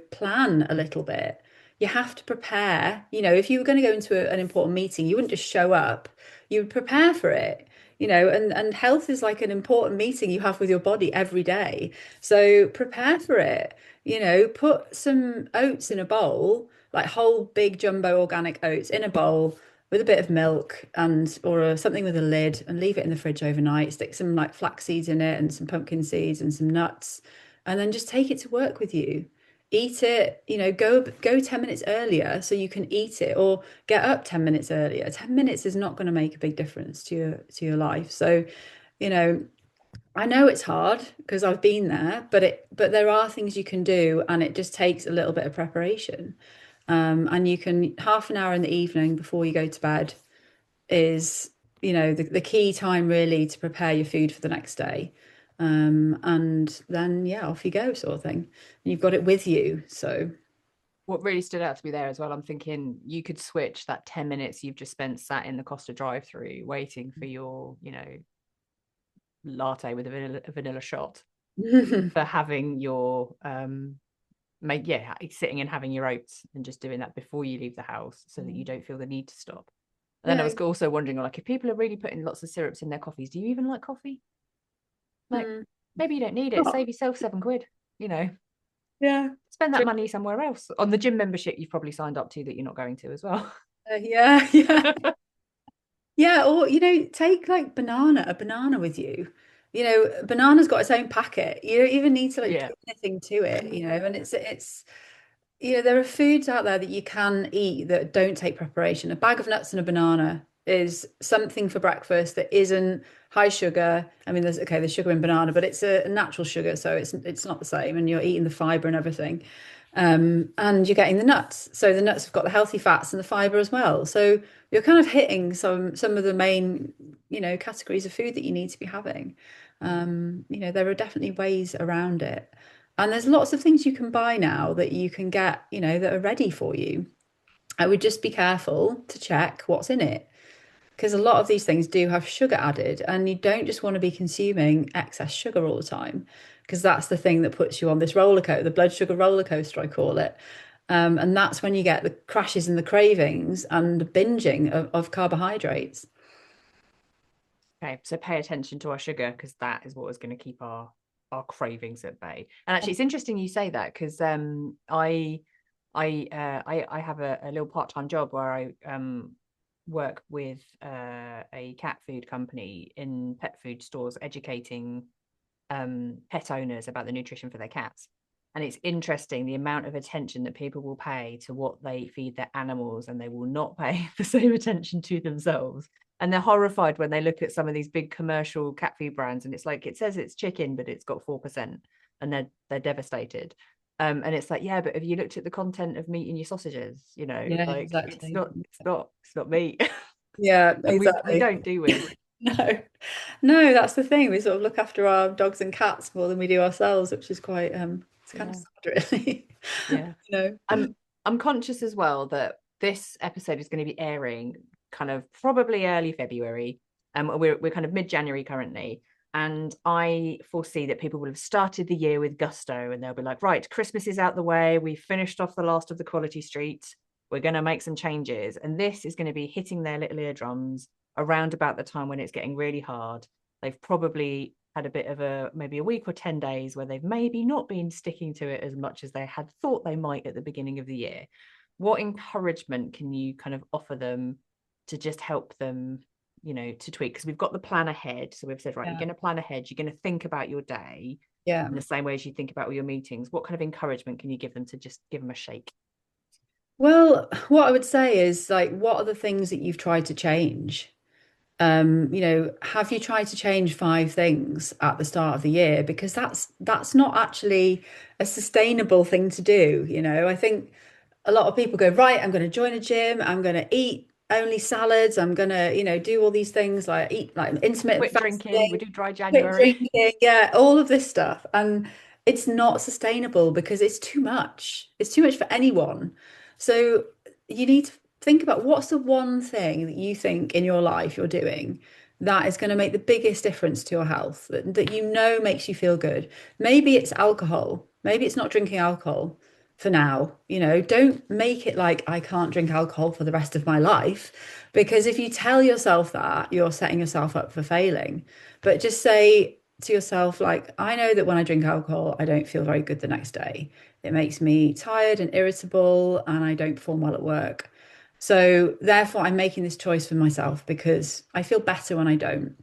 plan a little bit. You have to prepare. If you were going to go into an important meeting, you wouldn't just show up. You would prepare for it. And health is like an important meeting you have with your body every day. So prepare for it. Put some oats in a bowl, like whole big jumbo organic oats in a bowl with a bit of milk and something with a lid and leave it in the fridge overnight. Stick some like flax seeds in it and some pumpkin seeds and some nuts, and then just take it to work with you. Eat it, go 10 minutes earlier so you can eat it, or get up 10 minutes earlier. 10 minutes is not going to make a big difference to your life. So, you know, I know it's hard because I've been there, but there are things you can do, and it just takes a little bit of preparation. And you can half an hour in the evening before you go to bed is, the key time really to prepare your food for the next day. And then yeah, off you go, sort of thing. And you've got it with you. So What really stood out to me there as well, I'm thinking you could switch that 10 minutes you've just spent sat in the Costa drive through waiting for your, latte with a vanilla shot for having your make sitting and having your oats and just doing that before you leave the house so that you don't feel the need to stop. And then I Yeah. was also wondering, like, if people are really putting lots of syrups in their coffees, do you even like coffee? Like, Mm. maybe you don't need it. Save yourself £7, you know, Yeah. spend that True. money somewhere else. On the gym membership you've probably signed up to that you're not going to as well. Yeah, yeah. Yeah, or take like a banana with you. A banana's got its own packet. You don't even need to like Yeah. do anything to it, and it's there are foods out there that you can eat that don't take preparation. A bag of nuts and a banana is something for breakfast that isn't high sugar. I mean, there's sugar in banana, but it's a natural sugar, so it's not the same, and you're eating the fiber and everything. And you're getting the nuts. So the nuts have got the healthy fats and the fiber as well. So you're kind of hitting some of the main, categories of food that you need to be having. There are definitely ways around it. And there's lots of things you can buy now that you can get, that are ready for you. I would just be careful to check what's in it because a lot of these things do have sugar added, and you don't just want to be consuming excess sugar all the time because that's the thing that puts you on this roller coaster, the blood sugar roller coaster, I call it. And that's when you get the crashes and the cravings and the binging of carbohydrates. Okay, so pay attention to our sugar because that is what is going to keep our cravings at bay. And actually, it's interesting you say that because I have a little part-time job where I work with a cat food company in pet food stores, educating pet owners about the nutrition for their cats. And it's interesting the amount of attention that people will pay to what they feed their animals, and they will not pay the same attention to themselves. And they're horrified when they look at some of these big commercial cat food brands, and it's like it says it's chicken, but it's got 4%, and they're devastated. And it's like, yeah, but have you looked at the content of meat in your sausages? Yeah, Like exactly. it's not meat. Yeah, And we exactly. don't, do we? No, no, that's the thing. We sort of look after our dogs and cats more than we do ourselves, which is quite it's kind of Yeah. sad, really. Yeah. You know. I'm conscious as well that this episode is going to be airing kind of probably early February. We're kind of mid-January currently. And I foresee that people will have started the year with gusto, and they'll be like, right, Christmas is out the way. We've finished off the last of the quality street. We're going to make some changes. And this is going to be hitting their little eardrums around about the time when it's getting really hard. They've probably had a bit of maybe a week or 10 days where they've maybe not been sticking to it as much as they had thought they might at the beginning of the year. What encouragement can you kind of offer them to just help them, to tweak? Because we've got the plan ahead. So we've said, right, you're Yeah. going to plan ahead, you're going to think about your day Yeah. in the same way as you think about all your meetings. What kind of encouragement can you give them to just give them a shake? Well, what I would say is like, what are the things that you've tried to change? Have you tried to change 5 things at the start of the year? Because that's not actually a sustainable thing to do. I think a lot of people go, right, I'm going to join a gym, I'm going to eat only salads, I'm going to, do all these things like eat like intermittent Quit drinking. We fasting, do dry quit January. drinking, yeah, all of this stuff. And it's not sustainable because it's too much. It's too much for anyone. So you need to think about what's the one thing that you think in your life you're doing that is going to make the biggest difference to your health, that makes you feel good. Maybe it's alcohol. Maybe it's not drinking alcohol for now. Don't make it like I can't drink alcohol for the rest of my life, because if you tell yourself that, you're setting yourself up for failing. But just say to yourself, like, I know that when I drink alcohol, I don't feel very good the next day. It makes me tired and irritable, and I don't perform well at work. So, therefore, I'm making this choice for myself because I feel better when I don't,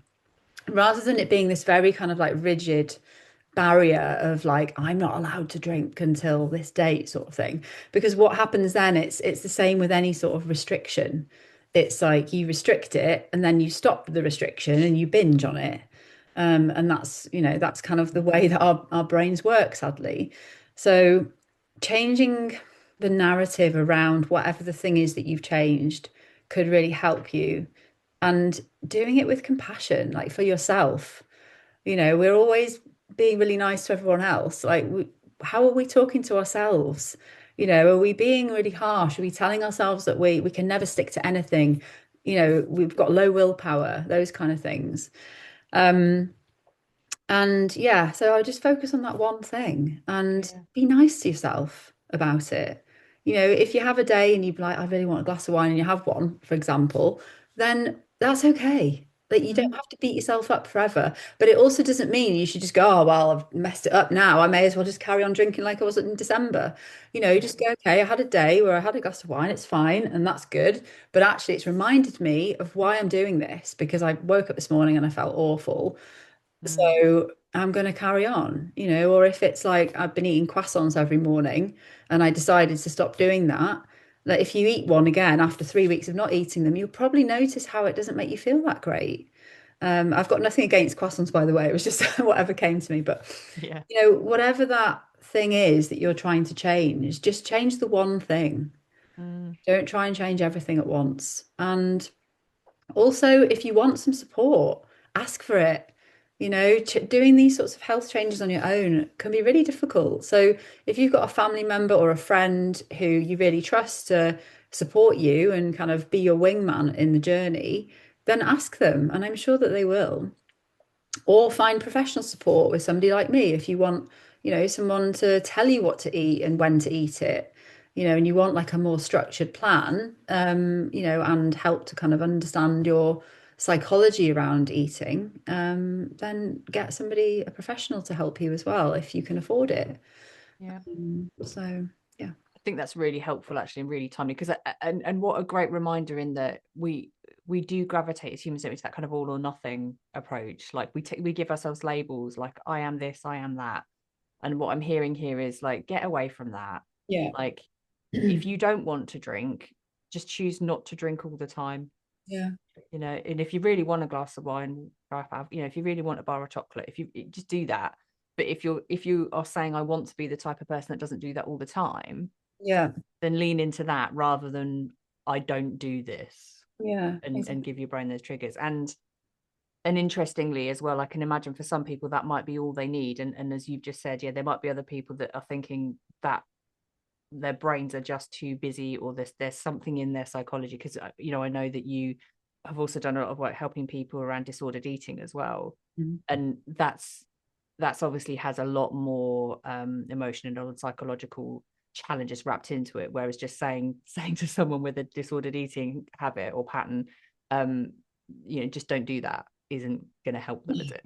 rather than it being this very kind of like rigid barrier of like, I'm not allowed to drink until this date sort of thing. Because what happens then, it's the same with any sort of restriction. It's like you restrict it and then you stop the restriction and you binge on it. And that's kind of the way that our brains work, sadly. So changing the narrative around whatever the thing is that you've changed could really help you, and doing it with compassion, like for yourself. We're always being really nice to everyone else. Like, how are we talking to ourselves? Are we being really harsh? Are we telling ourselves that we can never stick to anything? We've got low willpower, those kind of things. Um, And yeah, so I just focus on that one thing and Yeah. be nice to yourself about it. If you have a day and you're like, I really want a glass of wine and you have one, for example, then that's okay. Like you don't Mhm. have to beat yourself up forever. But it also doesn't mean you should just go, oh, well, I've messed it up now. I may as well just carry on drinking like I was in December. Yeah. Just go, okay, I had a day where I had a glass of wine, it's fine, and that's good. But actually, it's reminded me of why I'm doing this because I woke up this morning and I felt awful. Mm. So I'm going to carry on, or if it's like I've been eating croissants every morning and I decided to stop doing that, that if you eat one again after 3 weeks of not eating them, you'll probably notice how it doesn't make you feel that great. I've got nothing against croissants, by the way. It was just whatever came to me. But, Yeah. whatever that thing is that you're trying to change, just change the one thing. Mm. Don't try and change everything at once. And also, if you want some support, ask for it. Ch doing these sorts of health changes on your own can be really difficult. So, if you've got a family member or a friend who you really trust to support you and kind of be your wingman in the journey, then ask them, and I'm sure that they will. Or find professional support with somebody like me if you want, someone to tell you what to eat and when to eat it, and you want like a more structured plan, and help to kind of understand your psychology around eating, then get somebody, a professional to help you as well if you can afford it. Yeah. So, yeah. I think that's really helpful actually and really timely because and what a great reminder in that we do gravitate as humans, don't we, to that kind of all or nothing approach. Like we give ourselves labels like I am this, I am that. And what I'm hearing here is like get away from that. Yeah. Like if you don't want to drink, just choose not to drink all the time. Yeah. And if you really want a glass of wine, if you really want a bar of chocolate, if you just do that. But if you are saying I want to be the type of person that doesn't do that all the time, Yeah. then lean into that rather than I don't do this, Yeah. and Exactly. give your brain those triggers. And interestingly as well, I can imagine for some people that might be all they need. And as you've just said, yeah, there might be other people that are thinking that their brains are just too busy, or there's something in their psychology. Because I know that you have also done a lot of work helping people around disordered eating as well, Mhm. and that's obviously has a lot more emotion and a lot of psychological challenges wrapped into it. Whereas just saying to someone with a disordered eating habit or pattern, um, just don't do that, isn't going to help them, is it?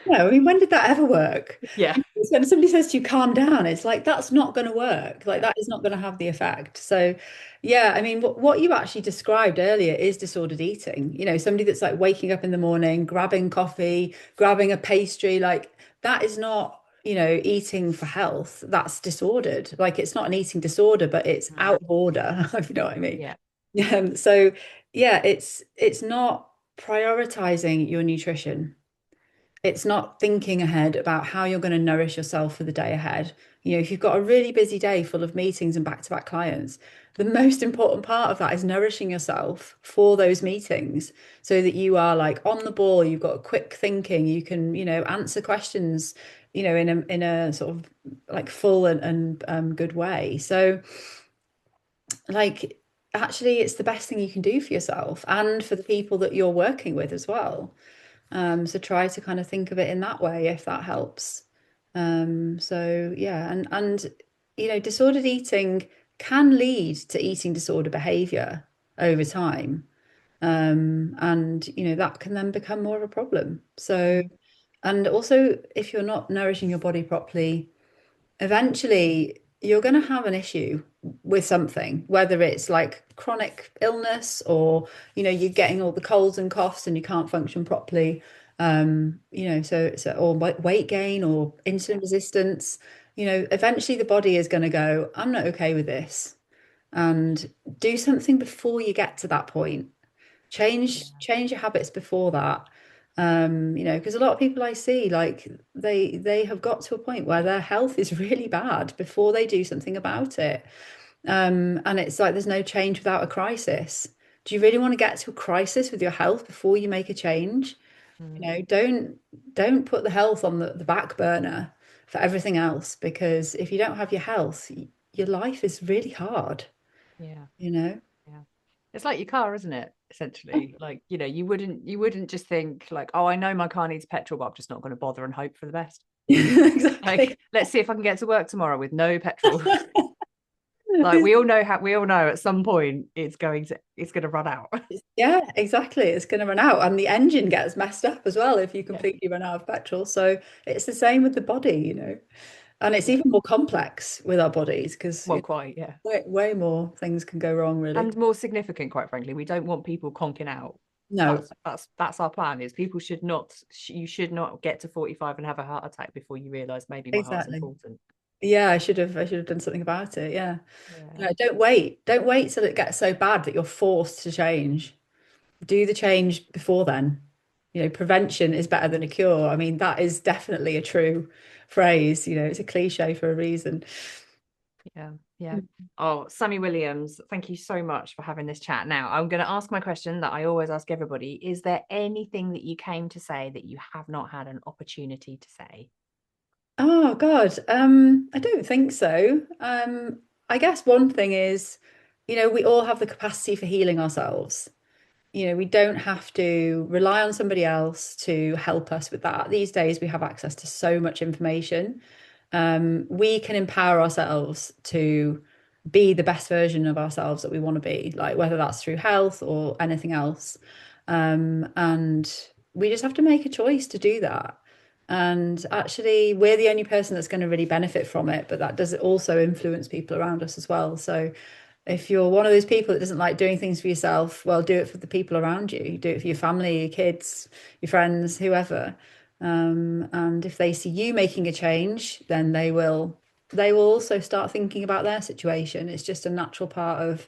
No, I mean, when did that ever work? Yeah. When somebody says to you, calm down, it's like, that's not going to work. Like, that is not going to have the effect. So, yeah, I mean, what you actually described earlier is disordered eating. Somebody that's like waking up in the morning, grabbing coffee, grabbing a pastry, like, that is not, eating for health. That's disordered. Like, it's not an eating disorder, but it's Mm. out of order, if you know what I mean. Yeah. So, yeah, it's not prioritizing your nutrition. It's not thinking ahead about how you're going to nourish yourself for the day ahead. If you've got a really busy day full of meetings and back-to-back clients, the most important part of that is nourishing yourself for those meetings so that you are like on the ball, you've got quick thinking, you can, answer questions, in a sort of like full and good way. So like actually it's the best thing you can do for yourself and for the people that you're working with as well. So try to kind of think of it in that way if that helps. So yeah, and disordered eating can lead to eating disorder behavior over time. And that can then become more of a problem. So, Mm. and also if you're not nourishing your body properly, eventually you're going to have an issue with something, whether it's like chronic illness or, you're getting all the colds and coughs and you can't function properly. So or weight gain or Yeah. insulin resistance, eventually the body is going to go, I'm not okay with this, and do something before you get to that point. Yeah. Change your habits before that. Because a lot of people I see, like they have got to a point where their health is really bad before they do something about it. And it's like there's no change without a crisis. Do you really want to get to a crisis with your health before you make a change? Mm. Don't put the health on the back burner for everything else, because if you don't have your health, your life is really hard, Yeah. you know? Yeah. It's like your car, isn't it? essentially. Like, you know, you wouldn't just think like, oh, I know my car needs petrol, but I'm just not going to bother and hope for the best. Exactly. Like, let's see if I can get to work tomorrow with no petrol. Like, we all know at some point it's going to run out. Yeah, exactly. It's going to run out, and the engine gets messed up as well if you Yeah. completely run out of petrol. So it's the same with the body, you know, and it's Yeah. even more complex with our bodies because Well, quite, yeah. way more things can go wrong, really. And more significant, quite frankly. We don't want people conking out. No, That's our plan. Is people should not you should not get to 45 and have a heart attack before you realize maybe my heart's exactly. important. Yeah, I should have done something about it. Yeah. Yeah. No, don't wait till it gets so bad that you're forced to change. Do the change before then. You know, prevention is better than a cure. I mean, that is definitely a true phrase. You know, it's a cliche for a reason. Yeah. Yeah. Oh, Sammy Williams, thank you so much for having this chat. Now, I'm going to ask my question that I always ask everybody. Is there anything that you came to say that you have not had an opportunity to say? Oh God, I don't think so. I guess one thing is, you know, we all have the capacity for healing ourselves. You know, we don't have to rely on somebody else to help us with that. These days, we have access to so much information. We can empower ourselves to be the best version of ourselves that we want to be, like whether that's through health or anything else. And we just have to make a choice to do that. And actually, we're the only person that's going to really benefit from it, but that does also influence people around us as well. So if you're one of those people that doesn't like doing things for yourself, well, do it for the people around you. Do it for your family, your kids, your friends, whoever. And if they see you making a change, then they will also start thinking about their situation. It's just a natural part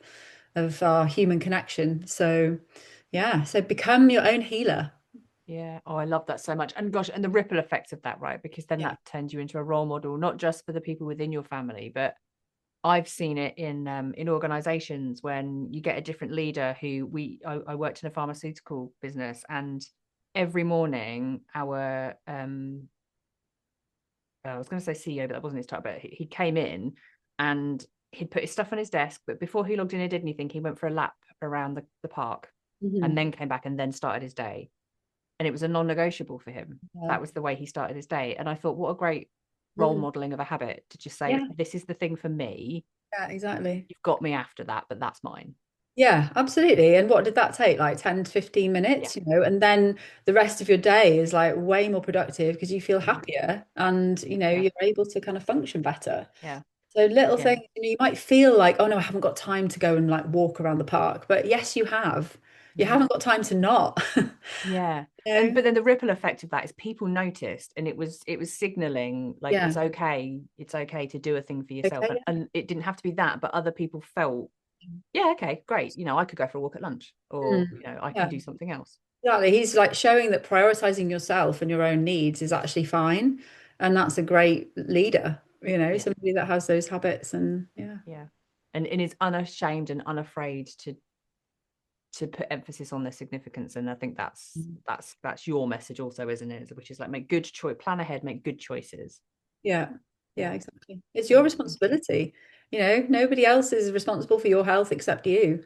of our human connection. So yeah, so become your own healer. Yeah. Oh, I love that so much. And gosh, and the ripple effect of that, right? Because then Yeah. that turns you into a role model, not just for the people within your family, but I've seen it in organizations when you get a different leader who I worked in a pharmaceutical business, and every morning our I was going to say CEO, but that wasn't his title, but he came in and he'd put his stuff on his desk, but before he logged in and did anything, he went for a lap around the park and Mhm. then came back and then started his day. And it was a non-negotiable for him. Yeah. That was the way he started his day. And I thought, what a great role Mm. modeling of a habit to just say, Yeah, this is the thing for me. yeah, exactly. You've got me after that, but that's mine. Yeah, absolutely. And what did that take? Like 10 to 15 Yeah. minutes, you know, and then the rest of your day is like way more productive because you feel Mhm. happier and, you know, Yeah. you're able to kind of function better. Yeah. So little Yeah. things, you know, you might feel like, oh no, I haven't got time to go and like walk around the park. But yes, you have. You Mhm. haven't got time to not. Yeah. You And know? but then the ripple effect of that is people noticed, and it was signaling like Yeah. it's okay to do a thing for yourself. Okay. And it didn't have to be that, but other people felt, yeah, okay, great. You know, I could go for a walk at lunch, Mm. or I can Yeah. do something else. Exactly. He's like showing that prioritizing yourself and your own needs is actually fine. And that's a great leader, you know, Yeah. somebody that has those habits and yeah. Yeah. And is unashamed and unafraid to put emphasis on their significance. And I think that's your message also, isn't it? Which is like, make good choice, plan ahead, make good choices. Yeah. Yeah, Yeah. exactly. It's your Yeah. Thank you. responsibility. You know, nobody else is responsible for your health except you.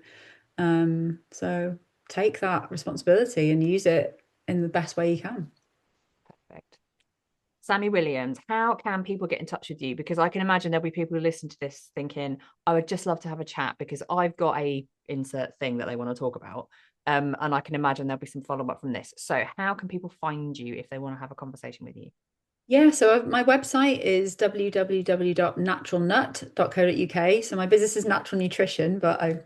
So take that responsibility and use it in the best way you can. Perfect. Sammy Williams, how can people get in touch with you? Because I can imagine there'll be people who listen to this thinking, I would just love to have a chat because I've got a insert thing that they want to talk about. And I can imagine there'll be some follow-up from this. So how can people find you if they want to have a conversation with you? Yeah, so my website is www.naturalnut.co.uk. So my business is natural nutrition, but I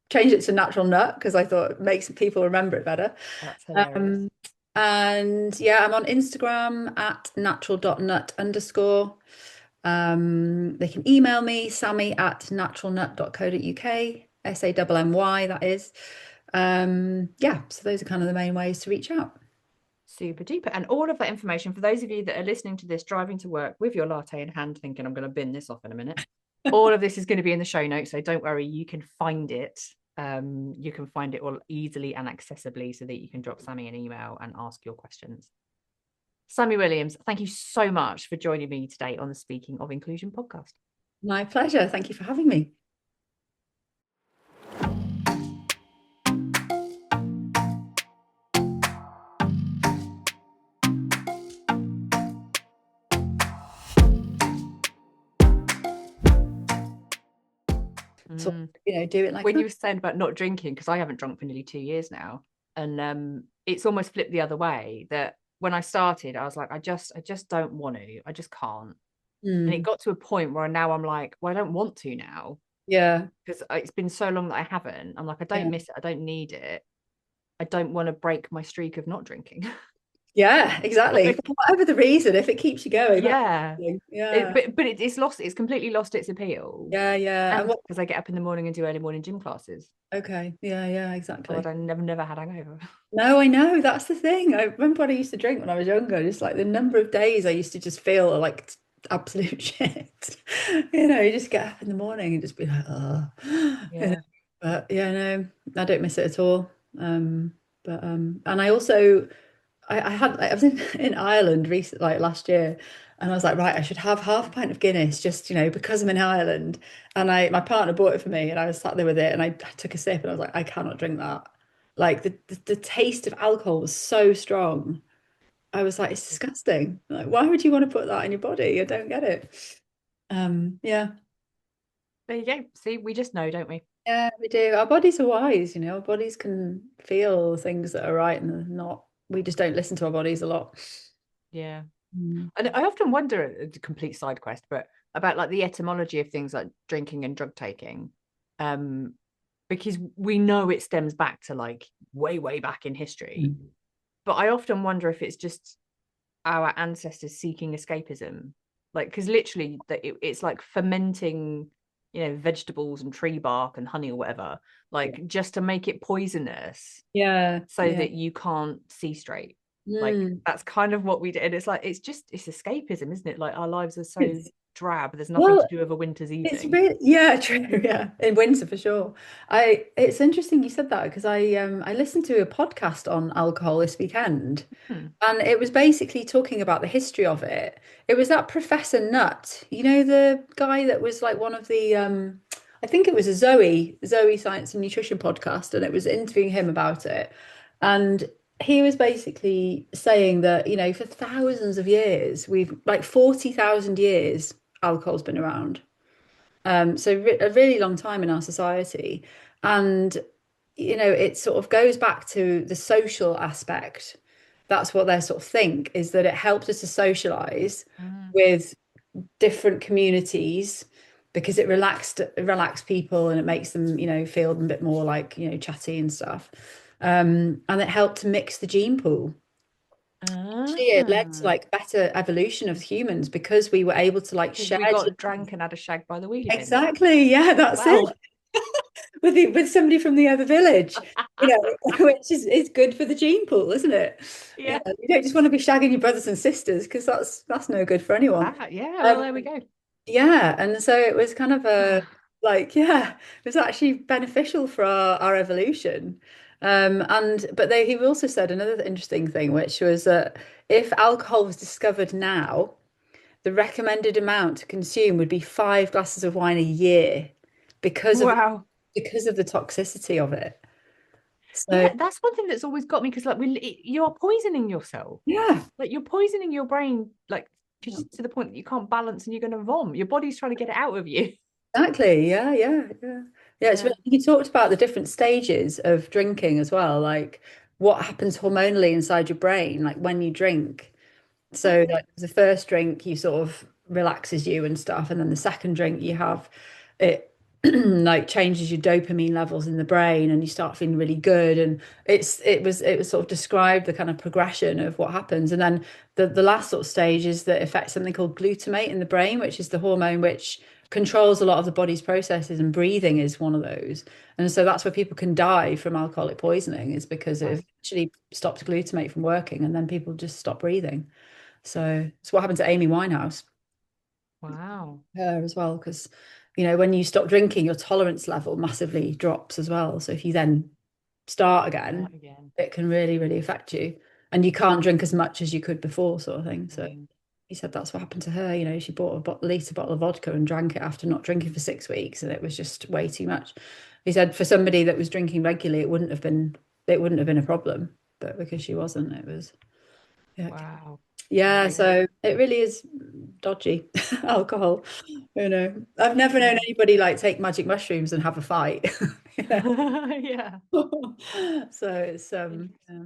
changed it to natural nut because I thought it makes people remember it better. That's hilarious. Um, and yeah, I'm on Instagram at natural.nut underscore. They can email me, Sammy at naturalnut.co.uk, SAMMY, that is. Yeah, so those are kind of the main ways to reach out. Super duper. And all of that information for those of you that are listening to this, driving to work with your latte in hand, thinking I'm going to bin this off in a minute. All of this is going to be in the show notes. So don't worry, you can find it. You can find it all easily and accessibly so that you can drop Sammy an email and ask your questions. Sammy Williams, thank you so much for joining me today on the Speaking of Inclusion podcast. My pleasure. Thank you for having me. sort Mm. of, do it like When that. you were saying about not drinking, because I haven't drunk for nearly 2 years now, and it's almost flipped the other way. That when I started, I was like, I just don't want to, I just can't. And it Mm, got to a point where now I'm like, well, I don't want to now yeah, because it's been so long that I haven't. I'm like, I don't yeah, miss it, I don't need it. I don't want to break my streak of not drinking. yeah, exactly. Like, For whatever the reason, if it keeps you going, that's yeah, the thing. Yeah, it's completely lost its appeal. yeah, yeah. And And what? because I get up in the morning and do early morning gym classes. Okay, yeah, yeah, Oh God, exactly. I never had hangover. No, I know. That's the thing. I remember when I used to drink when I was younger, just like the number of days I used to just feel like absolute shit. You just get up in the morning and just be like, oh, Yeah. But yeah, no, I don't miss it at all. But and I also, I was in Ireland recently, like last year, and I was like, right, I should have half a pint of Guinness just, because I'm in Ireland. And my partner bought it for me, and I was sat there with it, and I took a sip, and I was like, I cannot drink that. Like the taste of alcohol was so strong. I was like, it's disgusting. Like, why would you want to put that in your body? I don't get it. Yeah. There you go. See, we just know, don't we? Yeah, we do. Our bodies are wise, Our bodies can feel things that are right and not. We just don't listen to our bodies a lot. Yeah. Mm. And I often wonder, a complete side quest, but about like the etymology of things like drinking and drug taking. Um, because we know it stems back to like way back in history. Mm. But I often wonder if it's just our ancestors seeking escapism. Like, because literally it's like fermenting, vegetables and tree bark and honey or whatever, Yeah. like just to make it poisonous Yeah, so yeah. that you can't see straight. Like Mm. that's kind of what we did. And it's like it's escapism, isn't it? Like our lives are so It's, drab. There's nothing to well, do over winter's it's evening. really, yeah, true. Yeah, in winter for sure. It's interesting you said that because I listened to a podcast on alcohol this weekend, Hmm. and it was basically talking about the history of it. It was that Professor Nutt, the guy that was like one of the I think it was a Zoe Science and Nutrition podcast, and it was interviewing him about it. And he was basically saying that, for thousands of years, we've like 40,000 years, alcohol's been around. So a really long time in our society. And, it sort of goes back to the social aspect. That's what they sort of think is that it helps us to socialize Mm. with different communities because it relax people and it makes them, feel a bit more like, chatty and stuff. And it helped to mix the gene pool. Actually, it led to Ah, like better evolution of humans because we were able to like because share we got genes. drank and had a shag by the wheelie bins. Exactly. Yeah, that's it. Wow. With somebody from the other village, which is good for the gene pool, isn't it? Yeah. You don't just want to be shagging your brothers and sisters because that's no good for anyone. Ah, yeah. Well, Um, there we go. yeah, and so it was kind of a like, yeah, it was actually beneficial for our evolution. But he also said another interesting thing, which was that if alcohol was discovered now, the recommended amount to consume would be 5 glasses of wine a year because of Wow. because of the toxicity of it. So Yeah, that's one thing that's always got me because like you're poisoning yourself. yeah, Like you're poisoning your brain, like just to the point that you can't balance and you're going to vom. Your body's trying to get it out of you. exactly. Yeah, yeah, yeah. Yeah, it's Yeah. really, you talked about the different stages of drinking as well, like what happens hormonally inside your brain, like when you drink. So Oh, like the first drink you sort of relaxes you and stuff, and then the second drink you have it like changes your dopamine levels in the brain and you start feeling really good. And it was sort of described the kind of progression of what happens. And then the last sort of stage is that affects something called glutamate in the brain, which is the hormone which controls a lot of the body's processes, and breathing is one of those. And so that's where people can die from alcoholic poisoning is because wow. it actually stops glutamate from working and then people just stop breathing. So it's what happened to Amy Winehouse, Wow. her as well, because when you stop drinking, your tolerance level massively drops as well. So if you then start again, Start again. it can really, really affect you, and you can't drink as much as you could before, sort of thing. So Mm. he said that's what happened to her. She bought a litre bottle of vodka and drank it after not drinking for 6 weeks, and it was just way too much. He said for somebody that was drinking regularly, it wouldn't have been a problem, but because she wasn't, it was yeah. Wow. Yeah, Very good. so it really is dodgy alcohol. I've never known anybody like take magic mushrooms and have a fight. You know? Yeah. So it's Interesting. yeah.